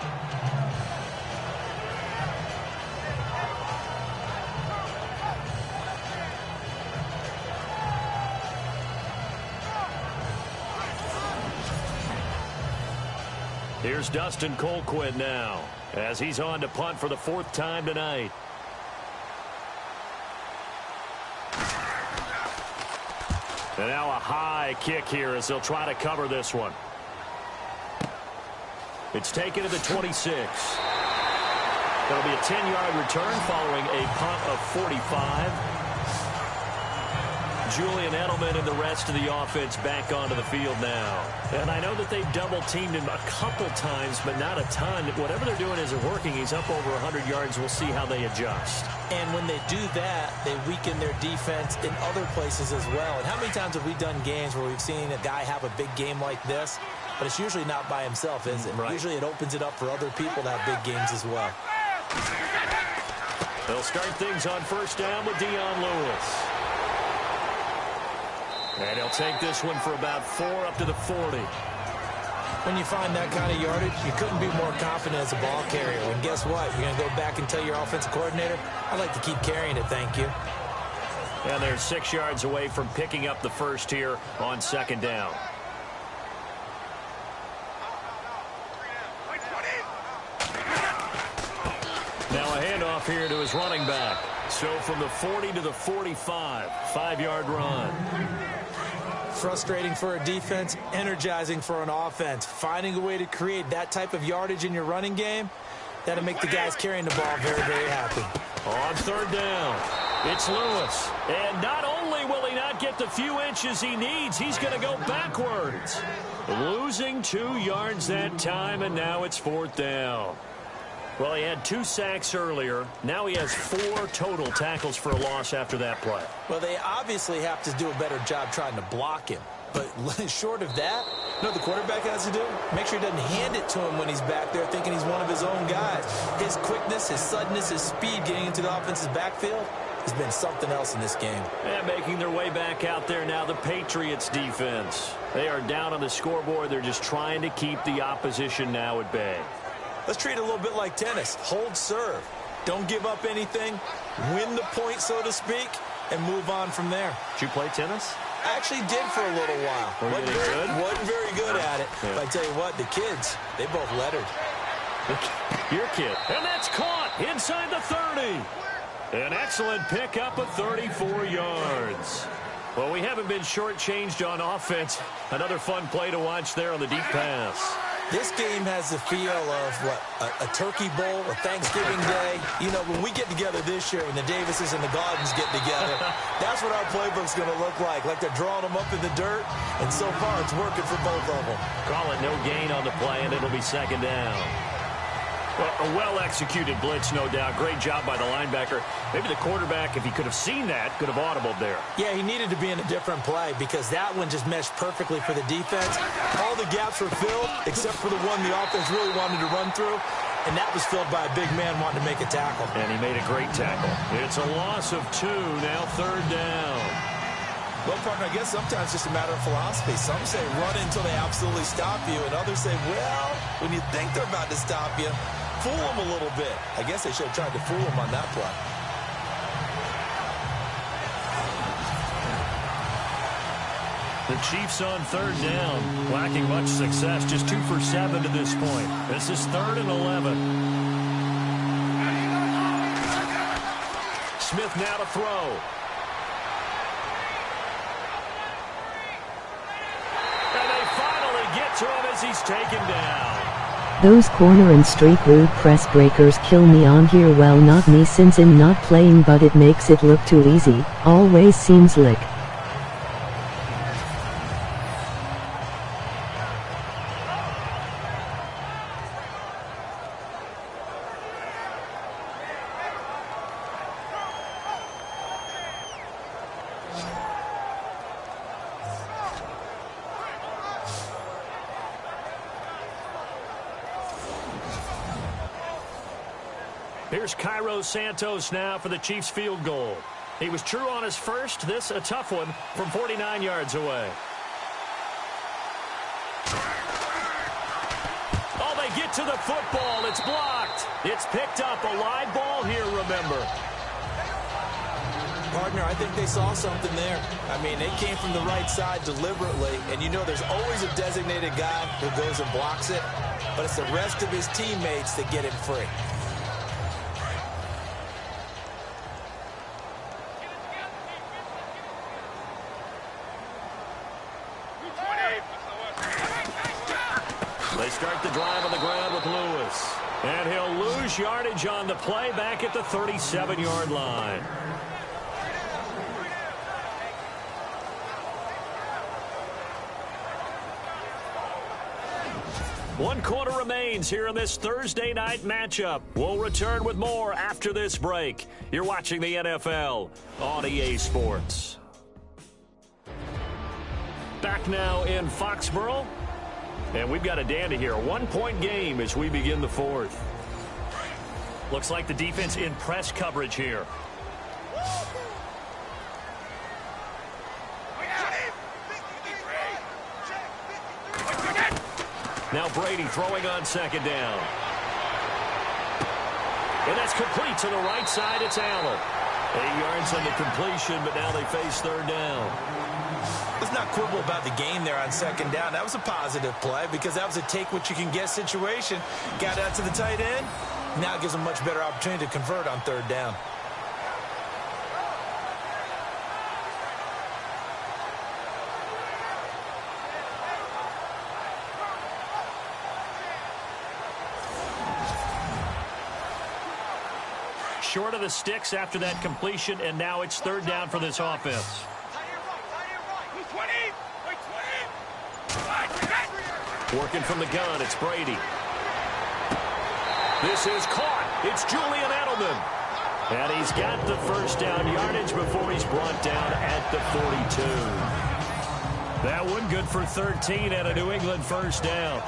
Here's Dustin Colquitt now as he's on to punt for the 4th time tonight. And now a high kick here as they'll try to cover this one. It's taken to the 26. That'll be a 10-yard return following a punt of 45. Julian Edelman and the rest of the offense back onto the field now. And I know that they've double-teamed him a couple times, but not a ton. Whatever they're doing isn't working. He's up over 100 yards. We'll see how they adjust. And when they do that, they weaken their defense in other places as well. And how many times have we done games where we've seen a guy have a big game like this, but it's usually not by himself, is it? Right. Usually it opens it up for other people to have big games as well. They'll start things on 1st down with Dion Lewis. And he'll take this one for about 4 up to the 40. When you find that kind of yardage, you couldn't be more confident as a ball carrier. And guess what? You're going to go back and tell your offensive coordinator, I'd like to keep carrying it, thank you. And they're 6 yards away from picking up the first here on 2nd down. Now a handoff here to his running back. So from the 40 to the 45, 5-yard run. Frustrating for a defense, energizing for an offense. Finding a way to create that type of yardage in your running game, that'll make the guys carrying the ball very, very happy. On 3rd down, it's Lewis. And not only will he not get the few inches he needs, he's going to go backwards. Losing 2 yards that time, and now it's 4th down. Well, he had 2 sacks earlier. Now he has 4 total tackles for a loss after that play. Well, they obviously have to do a better job trying to block him. But short of that, You know what the quarterback has to do? Make sure he doesn't hand it to him when he's back there thinking he's one of his own guys. His quickness, his suddenness, his speed getting into the offense's backfield has been something else in this game. And making their way back out there now, the Patriots defense. They are down on the scoreboard. They're just trying to keep the opposition now at bay. Let's treat it a little bit like tennis. Hold serve. Don't give up anything. Win the point, so to speak, and move on from there. Did you play tennis? I actually did for a little while. Wasn't very good at it. Yeah. But I tell you what, the kids, they both lettered. Your kid. And that's caught inside the 30. An excellent pickup of 34 yards. Well, we haven't been shortchanged on offense. Another fun play to watch there on the deep pass. This game has the feel of, a turkey bowl, a Thanksgiving day. You know, when we get together this year, when the Davises and the Gardens get together, that's what our playbook's going to look like. Like they're drawing them up in the dirt, and so far it's working for both of them. Call it no gain on the play, and it'll be second down. Well, a well-executed blitz, no doubt. Great job by the linebacker. Maybe the quarterback, if he could have seen that, could have audibled there. Yeah, he needed to be in a different play because that one just meshed perfectly for the defense. All the gaps were filled except for the one the offense really wanted to run through, and that was filled by a big man wanting to make a tackle. And he made a great tackle. It's a loss of 2, now third down. Well, partner, I guess sometimes it's just a matter of philosophy. Some say run until they absolutely stop you, and others say, well, when you think they're about to stop you, fool them a little bit. I guess they should have tried to fool them on that play. The Chiefs on third down, lacking much success, just 2 for 7 to this point. This is 3rd and 11. Smith now to throw. And they finally get to him as he's taken down. Those corner and streak rude press breakers kill me on here. Well, not me since I'm not playing, but it makes it look too easy. Always seems like. Here's Cairo Santos now for the Chiefs field goal. He was true on his first. This a tough one from 49 yards away. Oh, they get to the football. It's blocked. It's picked up. A live ball here, remember. Partner, I think they saw something there. I mean, they came from the right side deliberately, and you know there's always a designated guy who goes and blocks it, but it's the rest of his teammates that get him free. They start the drive on the ground with Lewis. And he'll lose yardage on the play back at the 37-yard line. One quarter remains here in this Thursday night matchup. We'll return with more after this break. You're watching the NFL on EA Sports. Back now in Foxborough. And we've got a dandy here. A 1-point game as we begin the fourth. Looks like the defense in press coverage here. Now Brady throwing on second down. And that's complete to the right side. It's Allen. 8 yards on the completion, but now they face third down. Let's not quibble about the game there on second down. That was a positive play because that was a take-what-you-can-get situation. Got out to the tight end. Now it gives them a much better opportunity to convert on third down. Short of the sticks after that completion, and now it's third down for this offense. Working from the gun, it's Brady. This is caught. It's Julian Edelman. And he's got the first down yardage before he's brought down at the 42. That one good for 13 at a New England first down.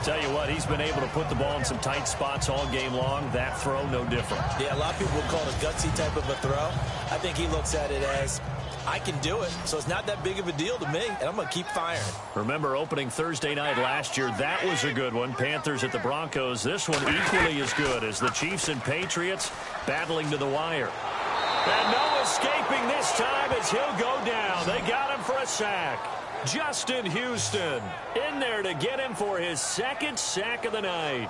Tell you what, he's been able to put the ball in some tight spots all game long. That throw, no different. Yeah, a lot of people would call it a gutsy type of a throw. I think he looks at it as, I can do it, so it's not that big of a deal to me, and I'm going to keep firing. Remember opening Thursday night last year, that was a good one. Panthers at the Broncos. This one equally as good as the Chiefs and Patriots battling to the wire. And no escaping this time as he'll go down. They got him for a sack. Justin Houston in there to get him for his second sack of the night.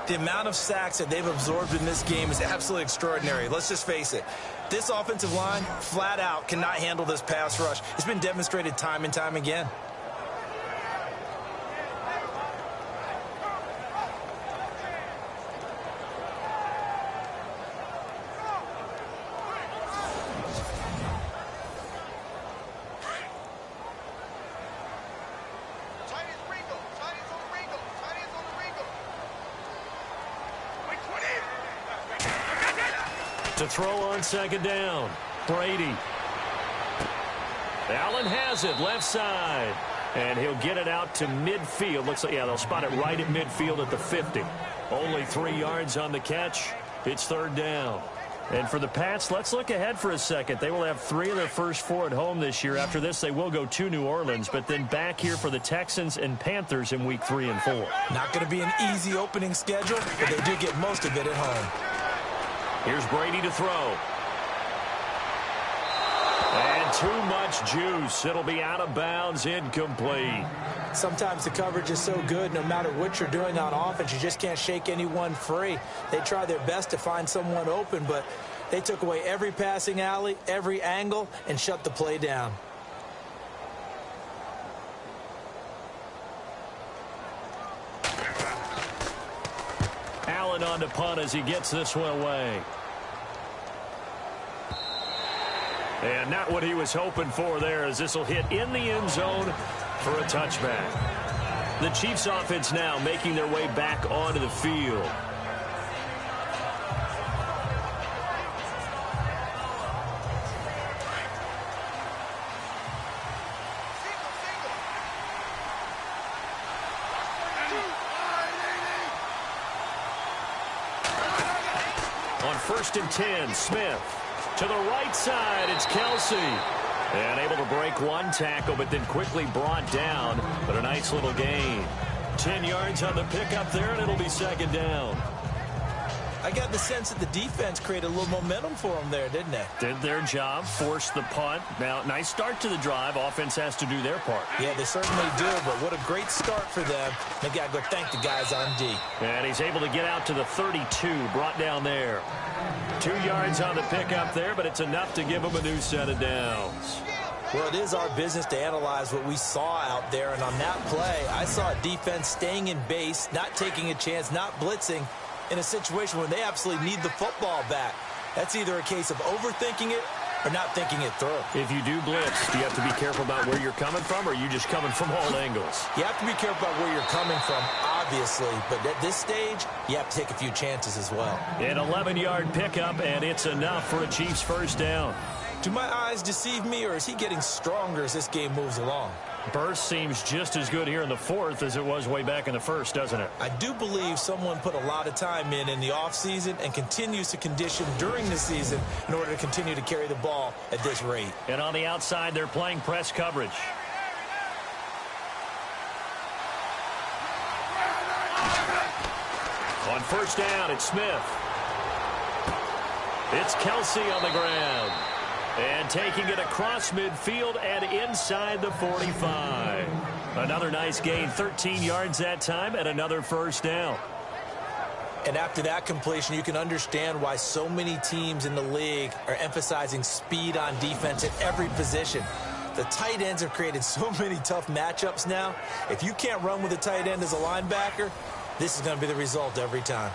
The amount of sacks that they've absorbed in this game is absolutely extraordinary. Let's just face it. This offensive line, flat out, cannot handle this pass rush. It's been demonstrated time and time again. To throw on second down, Brady. Allen has it, left side. And he'll get it out to midfield. Looks like, yeah, they'll spot it right at midfield at the 50. Only 3 yards on the catch. It's third down. And for the Pats, let's look ahead for a second. They will have 3 of their first 4 at home this year. After this, they will go to New Orleans, but then back here for the Texans and Panthers in week 3 and 4. Not going to be an easy opening schedule, but they do get most of it at home. Here's Brady to throw. And too much juice. It'll be out of bounds, incomplete. Sometimes the coverage is so good, no matter what you're doing on offense, you just can't shake anyone free. They try their best to find someone open, but they took away every passing alley, every angle, and shut the play down. Allen on to punt as he gets this one away. And not what he was hoping for there, as this will hit in the end zone for a touchback. The Chiefs offense now making their way back onto the field. On 1st and 10, Smith. To the right side, it's Kelsey. And able to break one tackle, but then quickly brought down. But a nice little gain. 10 yards on the pickup there, and it'll be second down. I got the sense that the defense created a little momentum for them there, didn't they? Did their job, forced the punt. Now, nice start to the drive. Offense has to do their part. Yeah, they certainly do, but what a great start for them. They got to go thank the guys on D. And he's able to get out to the 32, brought down there. 2 yards on the pickup there, but it's enough to give them a new set of downs. Well, it is our business to analyze what we saw out there, and on that play, I saw a defense staying in base, not taking a chance, not blitzing, in a situation where they absolutely need the football back. That's either a case of overthinking it or not thinking it through. If you do blitz, do you have to be careful about where you're coming from, or are you just coming from all angles? You have to be careful about where you're coming from, obviously, but at this stage, you have to take a few chances as well. An 11-yard pickup, and it's enough for a Chiefs first down. Do my eyes deceive me, or is he getting stronger as this game moves along? Burst seems just as good here in the 4th as it was way back in the 1st, doesn't it? I do believe someone put a lot of time in the offseason and continues to condition during the season in order to continue to carry the ball at this rate. And on the outside, they're playing press coverage. On first down, it's Smith. It's Kelsey on the ground. And taking it across midfield and inside the 45. Another nice gain, 13 yards that time, and another first down. And after that completion, you can understand why so many teams in the league are emphasizing speed on defense at every position. The tight ends have created so many tough matchups now. If you can't run with a tight end as a linebacker, this is going to be the result every time.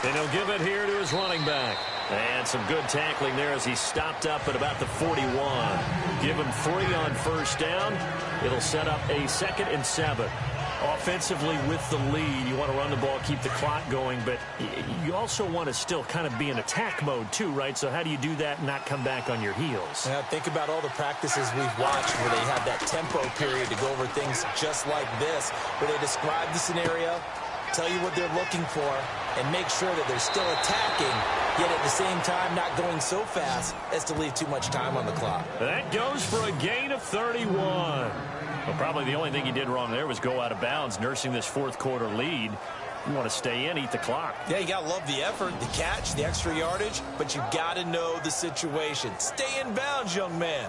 And he'll give it here to his running back. And some good tackling there as he stopped up at about the 41. Give him 3 on first down. It'll set up a 2nd and 7. Offensively with the lead, you want to run the ball, keep the clock going, but you also want to still kind of be in attack mode too, right? So how do you do that and not come back on your heels? Now, think about all the practices we've watched where they have that tempo period to go over things just like this, where they describe the scenario, tell you what they're looking for, and make sure that they're still attacking, yet at the same time not going so fast as to leave too much time on the clock. That goes for a gain of 31. Well, probably the only thing he did wrong there was go out of bounds, nursing this fourth quarter lead. You want to stay in, eat the clock. Yeah, you got to love the effort, the catch, the extra yardage, but you got to know the situation. Stay in bounds, young man.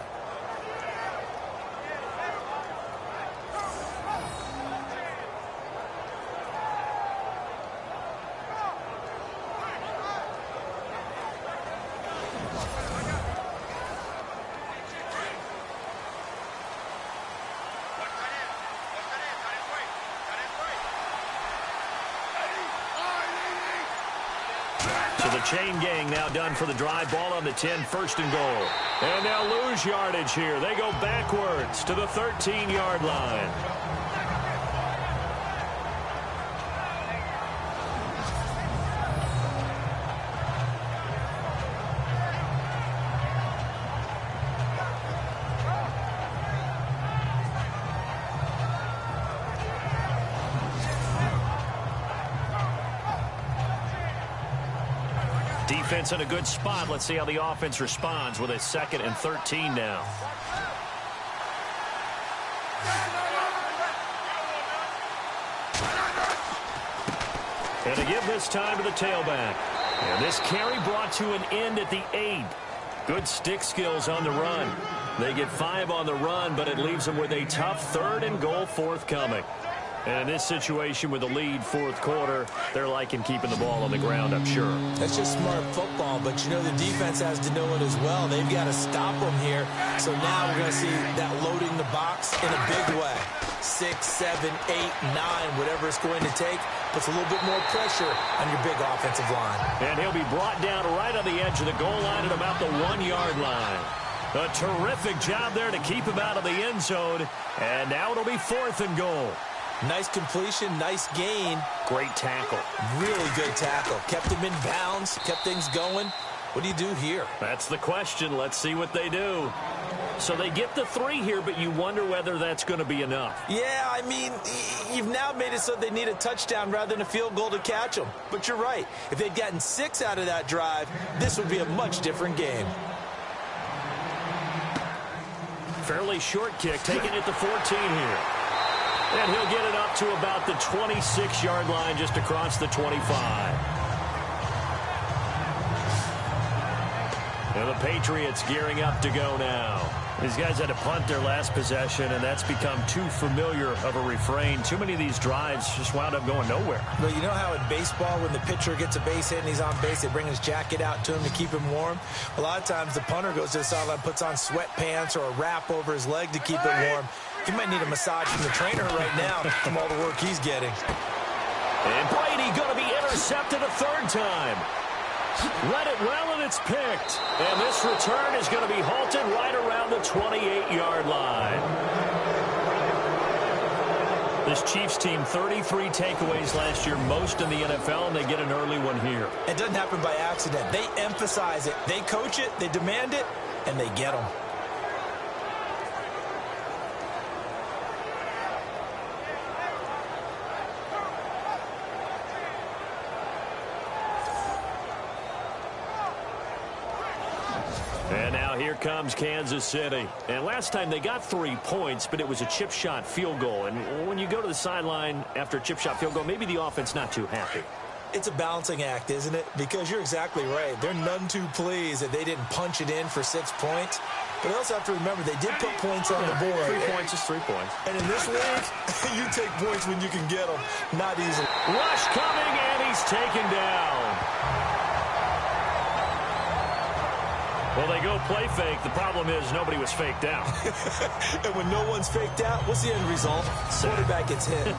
So the chain gang now done for the drive. Ball on the 10, first and goal. And they'll lose yardage here. They go backwards to the 13-yard line. Defense in a good spot. Let's see how the offense responds with a 2nd and 13 now. And a give this time to the tailback. And this carry brought to an end at the 8. Good stick skills on the run. They get 5 on the run, but it leaves them with a tough 3rd and goal forthcoming. And in this situation with the lead fourth quarter, they're liking keeping the ball on the ground, I'm sure. That's just smart football, but you know the defense has to know it as well. They've got to stop them here. So now we're going to see that loading the box in a big way. 6, 7, 8, 9, whatever it's going to take, puts a little bit more pressure on your big offensive line. And he'll be brought down right on the edge of the goal line at about the 1-yard line. A terrific job there to keep him out of the end zone. And now it'll be 4th and goal. Nice completion, nice gain. Great tackle. Really good tackle. Kept him in bounds, kept things going. What do you do here? That's the question. Let's see what they do. So they get the 3 here, but you wonder whether that's going to be enough. Yeah, I mean, you've now made it so they need a touchdown rather than a field goal to catch them. But you're right. If they'd gotten 6 out of that drive, this would be a much different game. Fairly short kick, taking it to 14 here. And he'll get it up to about the 26-yard line, just across the 25. And the Patriots gearing up to go now. These guys had to punt their last possession, and that's become too familiar of a refrain. Too many of these drives just wound up going nowhere. Well, you know how in baseball, when the pitcher gets a base hit and he's on base, they bring his jacket out to him to keep him warm? A lot of times the punter goes to the sideline, puts on sweatpants or a wrap over his leg to keep it warm. He might need a massage from the trainer right now from all the work he's getting. And Brady going to be intercepted a 3rd time. Read it well, and it's picked. And this return is going to be halted right around the 28-yard line. This Chiefs team, 33 takeaways last year, most in the NFL, and they get an early one here. It doesn't happen by accident. They emphasize it. They coach it, they demand it, and they get them. And now here comes Kansas City. And last time they got 3 points, but it was a chip shot field goal. And when you go to the sideline after a chip shot field goal, maybe the offense not too happy. It's a balancing act, isn't it? Because you're exactly right. They're none too pleased that they didn't punch it in for 6 points. But they also have to remember they did put points on the board. 3 points is 3 points. And in this league, you take points when you can get them. Not easily. Rush coming, and he's taken down. Well, they go play fake. The problem is nobody was faked out. And when no one's faked out, what's the end result? Quarterback gets hit.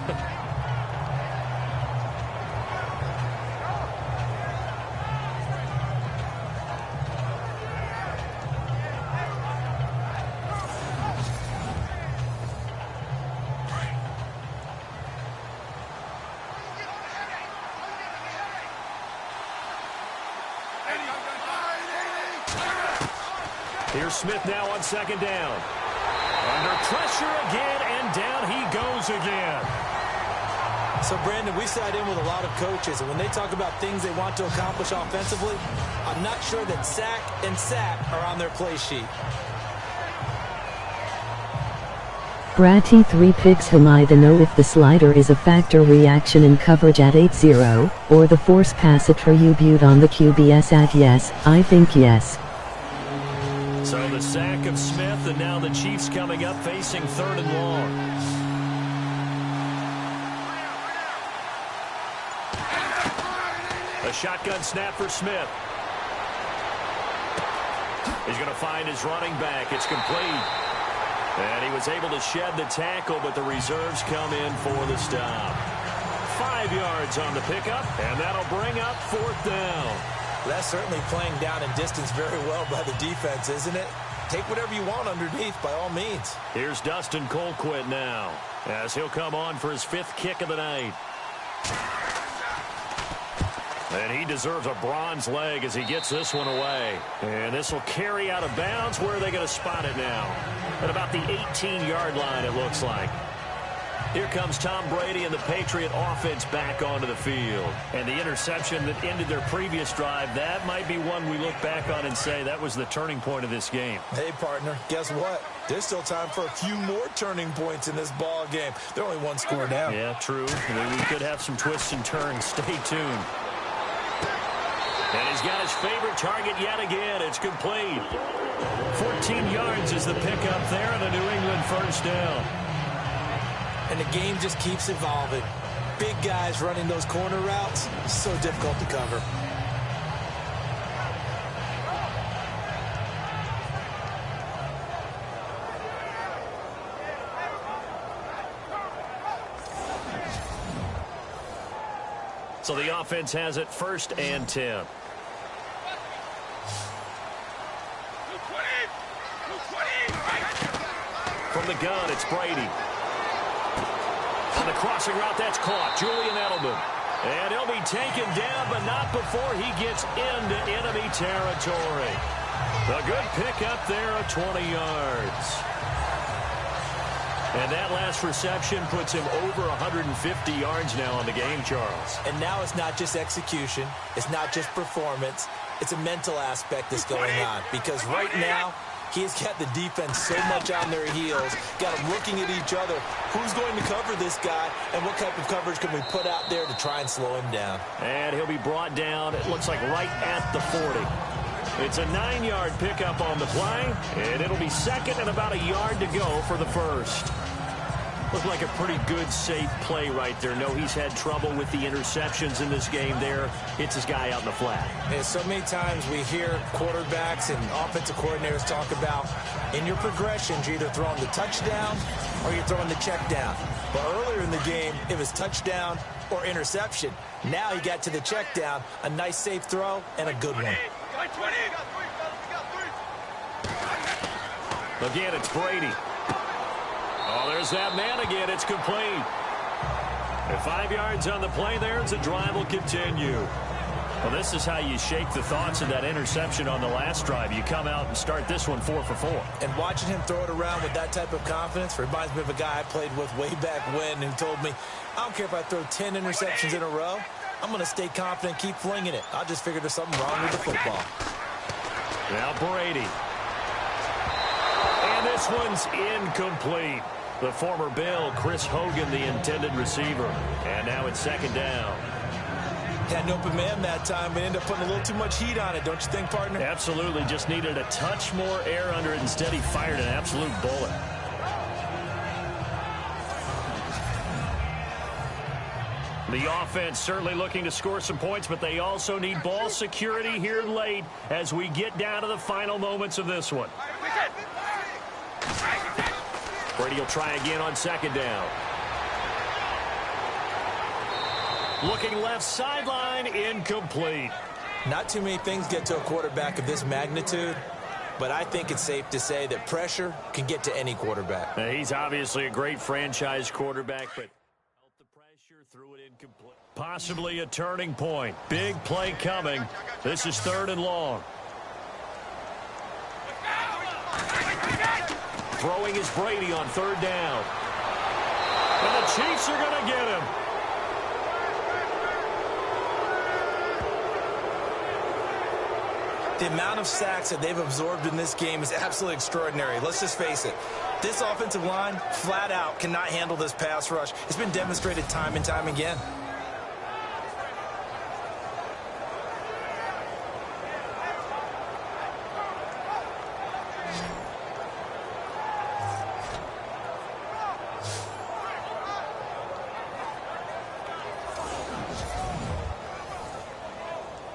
Here's Smith now on second down. Under pressure again, and down he goes again. So, Brandon, we sat in with a lot of coaches, and when they talk about things they want to accomplish offensively, I'm not sure that sack and sack are on their play sheet. Bratty 3 picks him either know if the slider is a factor reaction in coverage at 8-0, or the force pass attribute on the QBS at yes. I think yes. So the sack of Smith, and now the Chiefs coming up facing 3rd and long. A shotgun snap for Smith. He's going to find his running back. It's complete. And he was able to shed the tackle, but the reserves come in for the stop. 5 yards on the pickup, and that'll bring up 4th down. That's certainly playing down and distance very well by the defense, isn't it? Take whatever you want underneath, by all means. Here's Dustin Colquitt now, as he'll come on for his 5th kick of the night. And he deserves a bronze leg as he gets this one away. And this will carry out of bounds. Where are they going to spot it now? At about the 18-yard line, it looks like. Here comes Tom Brady and the Patriot offense back onto the field. And the interception that ended their previous drive, that might be one we look back on and say that was the turning point of this game. Hey, partner, guess what? There's still time for a few more turning points in this ball game. They're only one score down. Yeah, true. We could have some twists and turns. Stay tuned. And he's got his favorite target yet again. It's complete. 14 yards is the pickup there, and a New England 1st down. And the game just keeps evolving. Big guys running those corner routes, so difficult to cover. So the offense has it 1st and 10. From the gun, it's Brady. On the crossing route, that's caught. Julian Edelman. And he'll be taken down, but not before he gets into enemy territory. A good pickup there of 20 yards. And that last reception puts him over 150 yards now on the game, Charles. And now it's not just execution. It's not just performance. It's a mental aspect that's going on. Because right now, he's got the defense so much on their heels, got them looking at each other. Who's going to cover this guy, and what type of coverage can we put out there to try and slow him down? And he'll be brought down, it looks like right at the 40. It's a 9-yard pickup on the play, and it'll be 2nd and about a yard to go for the 1st. Looked like a pretty good, safe play right there. No, he's had trouble with the interceptions in this game there. Hits his guy out in the flat. And so many times we hear quarterbacks and offensive coordinators talk about in your progressions, you're either throwing the touchdown or you're throwing the check down. But earlier in the game, it was touchdown or interception. Now he got to the check down, a nice safe throw, and a good one. Again, it's Brady. Oh, there's that man again. It's complete. And 5 yards on the play there as the drive will continue. Well, this is how you shake the thoughts of that interception on the last drive. You come out and start this one 4 for 4. And watching him throw it around with that type of confidence reminds me of a guy I played with way back when who told me, I don't care if I throw 10 interceptions in a row. I'm going to stay confident, keep flinging it. I just figured there's something wrong with the football. Now Brady. And this one's incomplete. The former Bill, Chris Hogan, the intended receiver. And now it's 2nd down. Had an open man that time, but ended up putting a little too much heat on it, don't you think, partner? Absolutely. Just needed a touch more air under it. Instead, he fired an absolute bullet. The offense certainly looking to score some points, but they also need ball security here late as we get down to the final moments of this one. Brady will try again on 2nd down. Looking left sideline, incomplete. Not too many things get to a quarterback of this magnitude, but I think it's safe to say that pressure can get to any quarterback. He's obviously a great franchise quarterback, but felt the pressure, threw it incomplete. Possibly a turning point. Big play coming. This is 3rd and long. Throwing is Brady on third down. And the Chiefs are going to get him. The amount of sacks that they've absorbed in this game is absolutely extraordinary. Let's just face it. This offensive line, flat out, cannot handle this pass rush. It's been demonstrated time and time again.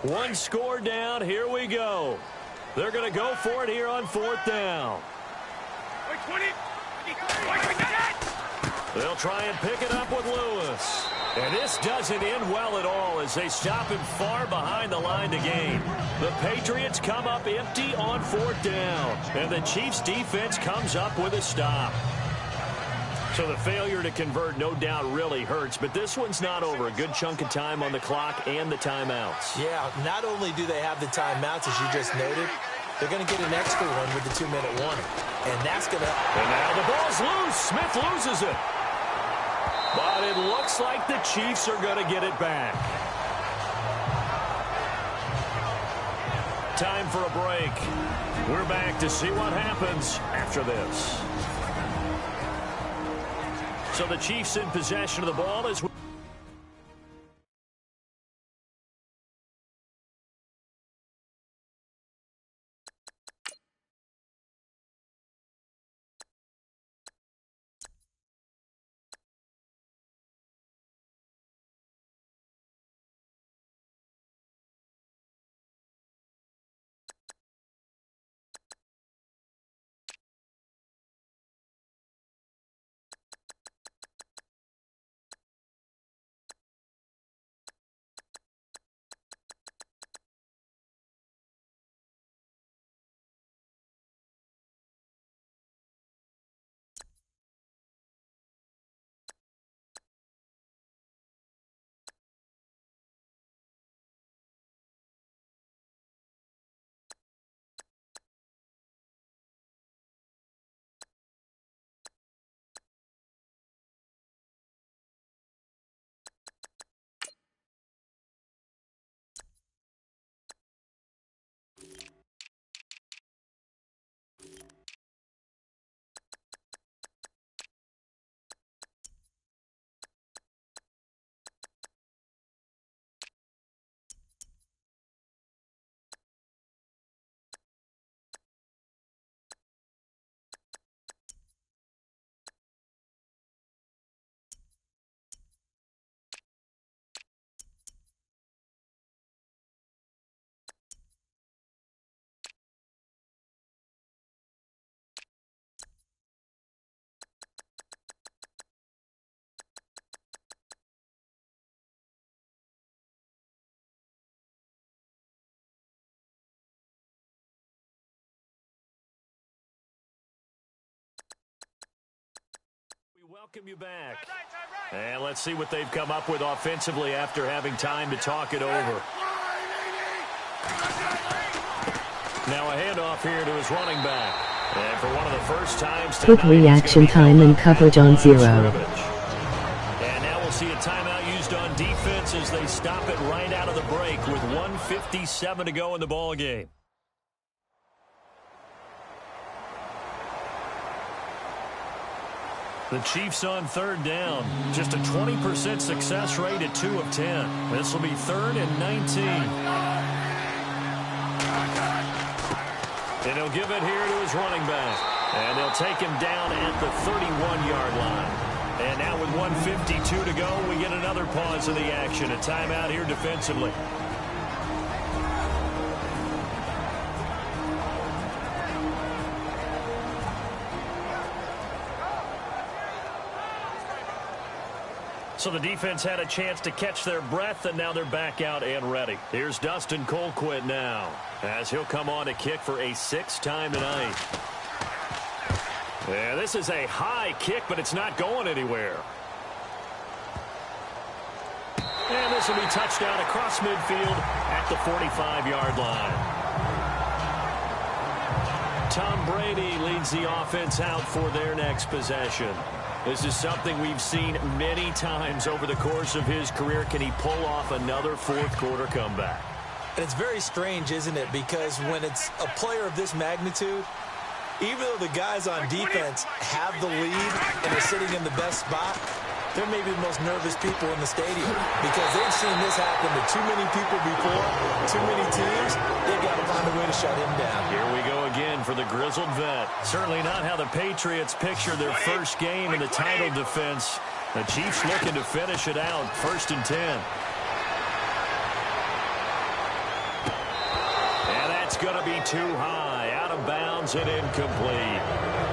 One score down. Here we go. They're going to go for it here on fourth down. They'll try and pick it up with Lewis. And this doesn't end well at all as they stop him far behind the line to gain. The Patriots come up empty on fourth down. And the Chiefs defense comes up with a stop. So the failure to convert no doubt really hurts, but this one's not over. A good chunk of time on the clock and the timeouts. Yeah, not only do they have the timeouts, as you just noted, they're going to get an extra one with the 2-minute warning. And that's going to... And now the ball's loose. Smith loses it. But it looks like the Chiefs are going to get it back. Time for a break. We're back to see what happens after this. So the Chiefs in possession of the ball as we... Welcome you back. And let's see what they've come up with offensively after having time to talk it over. Now a handoff here to his running back. And for one of the first times tonight, Quick reaction time and coverage on 0. And now we'll see a timeout used on defense as they stop it right out of the break with 1:57 to go in the ball game. The Chiefs on third down. Just a 20% success rate at 2 of 10. This will be 3rd and 19. And he'll give it here to his running back. And they'll take him down at the 31-yard line. And now with 1:52 to go, we get another pause of the action. A timeout here defensively. So the defense had a chance to catch their breath, and now they're back out and ready. Here's Dustin Colquitt now, as he'll come on to kick for a 6th time tonight. Yeah, this is a high kick, but it's not going anywhere. And this will be touchdown across midfield at the 45-yard line. Tom Brady leads the offense out for their next possession. This is something we've seen many times over the course of his career. Can he pull off another fourth-quarter comeback? And it's very strange, isn't it? Because when it's a player of this magnitude, even though the guys on defense have the lead and are sitting in the best spot, they're maybe the most nervous people in the stadium because they've seen this happen to too many people before, too many teams. They've got to find a way to shut him down. Here we go again for the grizzled vet. Certainly not how the Patriots picture their first game in the title defense. The Chiefs looking to finish it out, 1st and 10. And that's going to be too high, out of bounds and incomplete.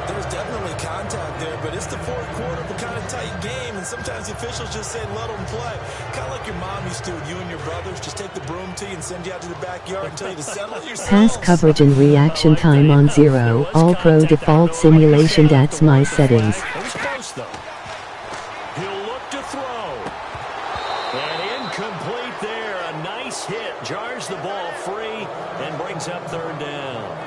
There's definitely contact there, but it's the fourth quarter of a kind of tight game, and sometimes the officials just say, let them play. Kind of like your mom used to with you and your brothers. Just take the broom to you and send you out to the backyard and tell you to settle yourselves. Pass coverage and reaction time on 0. All pro default simulation. That's my settings. It was close, though. He'll look to throw. And incomplete there. A nice hit. Jars the ball free and brings up 3rd down.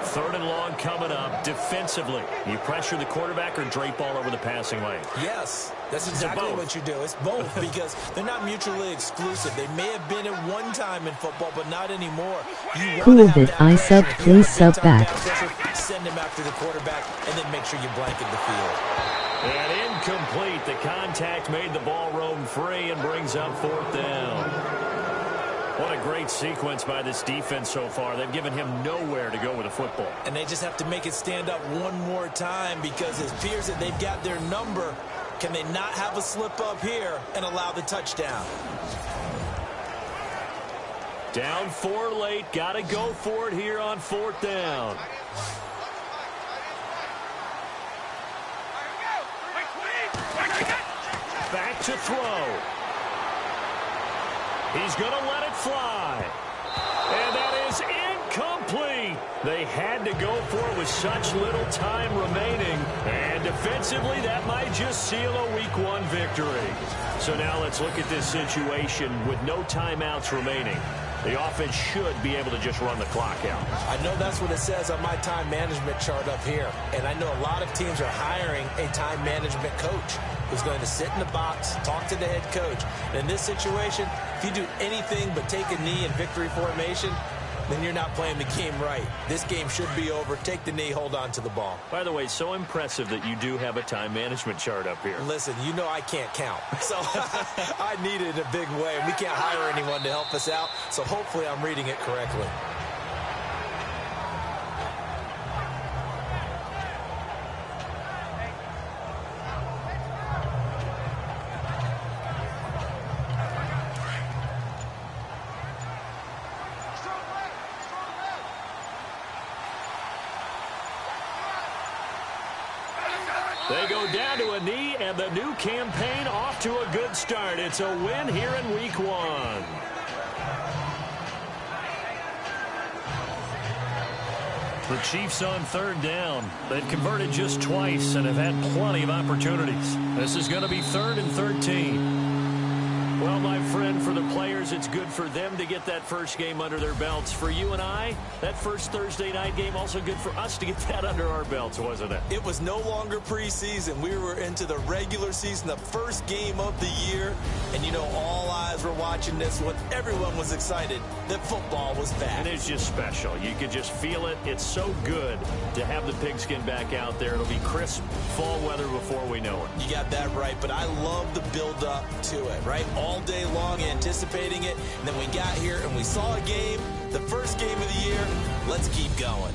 3rd and long coming up. Defensively, you pressure the quarterback or drape all over the passing lane? Yes, that's exactly what you do. It's both because they're not mutually exclusive. They may have been at one time in football, but not anymore. Cool it. I subbed. Please sub back. Send him after the quarterback, and then make sure you blanket the field. And incomplete. The contact made the ball roam free and brings up 4th down. What a great sequence by this defense so far. They've given him nowhere to go with the football. And they just have to make it stand up one more time because it appears that they've got their number. Can they not have a slip up here and allow the touchdown? Down 4 late. Got to go for it here on 4th down. Back to throw. He's going to let it fly. And that is incomplete. They had to go for it with such little time remaining. And defensively, that might just seal a Week 1 victory. So now let's look at this situation with no timeouts remaining. The offense should be able to just run the clock out. I know that's what it says on my time management chart up here. And I know a lot of teams are hiring a time management coach who's going to sit in the box, talk to the head coach. And in this situation, if you do anything but take a knee in victory formation, then you're not playing the game right. This game should be over. Take the knee, hold on to the ball. By the way, so impressive that you do have a time management chart up here. Listen, you know I can't count. So I need it in a big way. We can't hire anyone to help us out, so hopefully I'm reading it correctly. They go down to a knee, and the new campaign off to a good start. It's a win here in Week 1. The Chiefs on 3rd down. They've converted just twice and have had plenty of opportunities. This is going to be 3rd and 13. Well, my friend, for the players, it's good for them to get that first game under their belts. For you and I, that first Thursday night game, also good for us to get that under our belts, wasn't it? It was no longer preseason. We were into the regular season, the first game of the year. And, you know, all eyes were watching this one. Everyone was excited that football was back. And it's just special. You could just feel it. It's so good to have the pigskin back out there. It'll be crisp fall weather before we know it. You got that right, but I love the build-up to it, right? All day long anticipating it, and then we got here and we saw a game, the first game of the year. Let's keep going.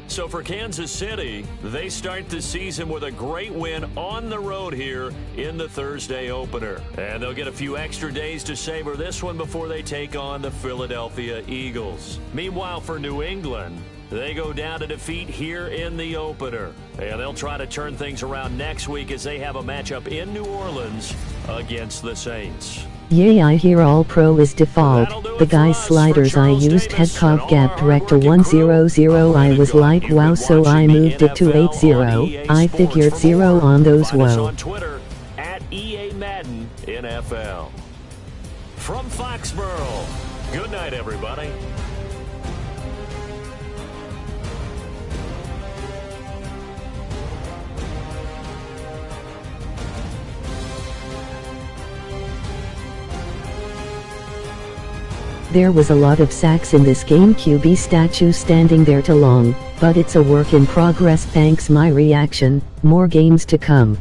So for Kansas City, they start the season with a great win on the road here in the Thursday opener. And they'll get a few extra days to savor this one before they take on the Philadelphia Eagles. Meanwhile, for New England, they go down to defeat here in the opener. And they'll try to turn things around next week as they have a matchup in New Orleans against the Saints. Yay, I hear all pro is default. The guy's sliders I used had cog gap director 100. I was like wow, so I moved it to 80. I figured 0 on those. Whoa. On Twitter at EA Madden NFL. From Foxborough, good night, everybody. There was a lot of sacks in this game. QB statue standing there too long, but it's a work in progress. Thanks my reaction, more games to come.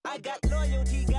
I got loyalty.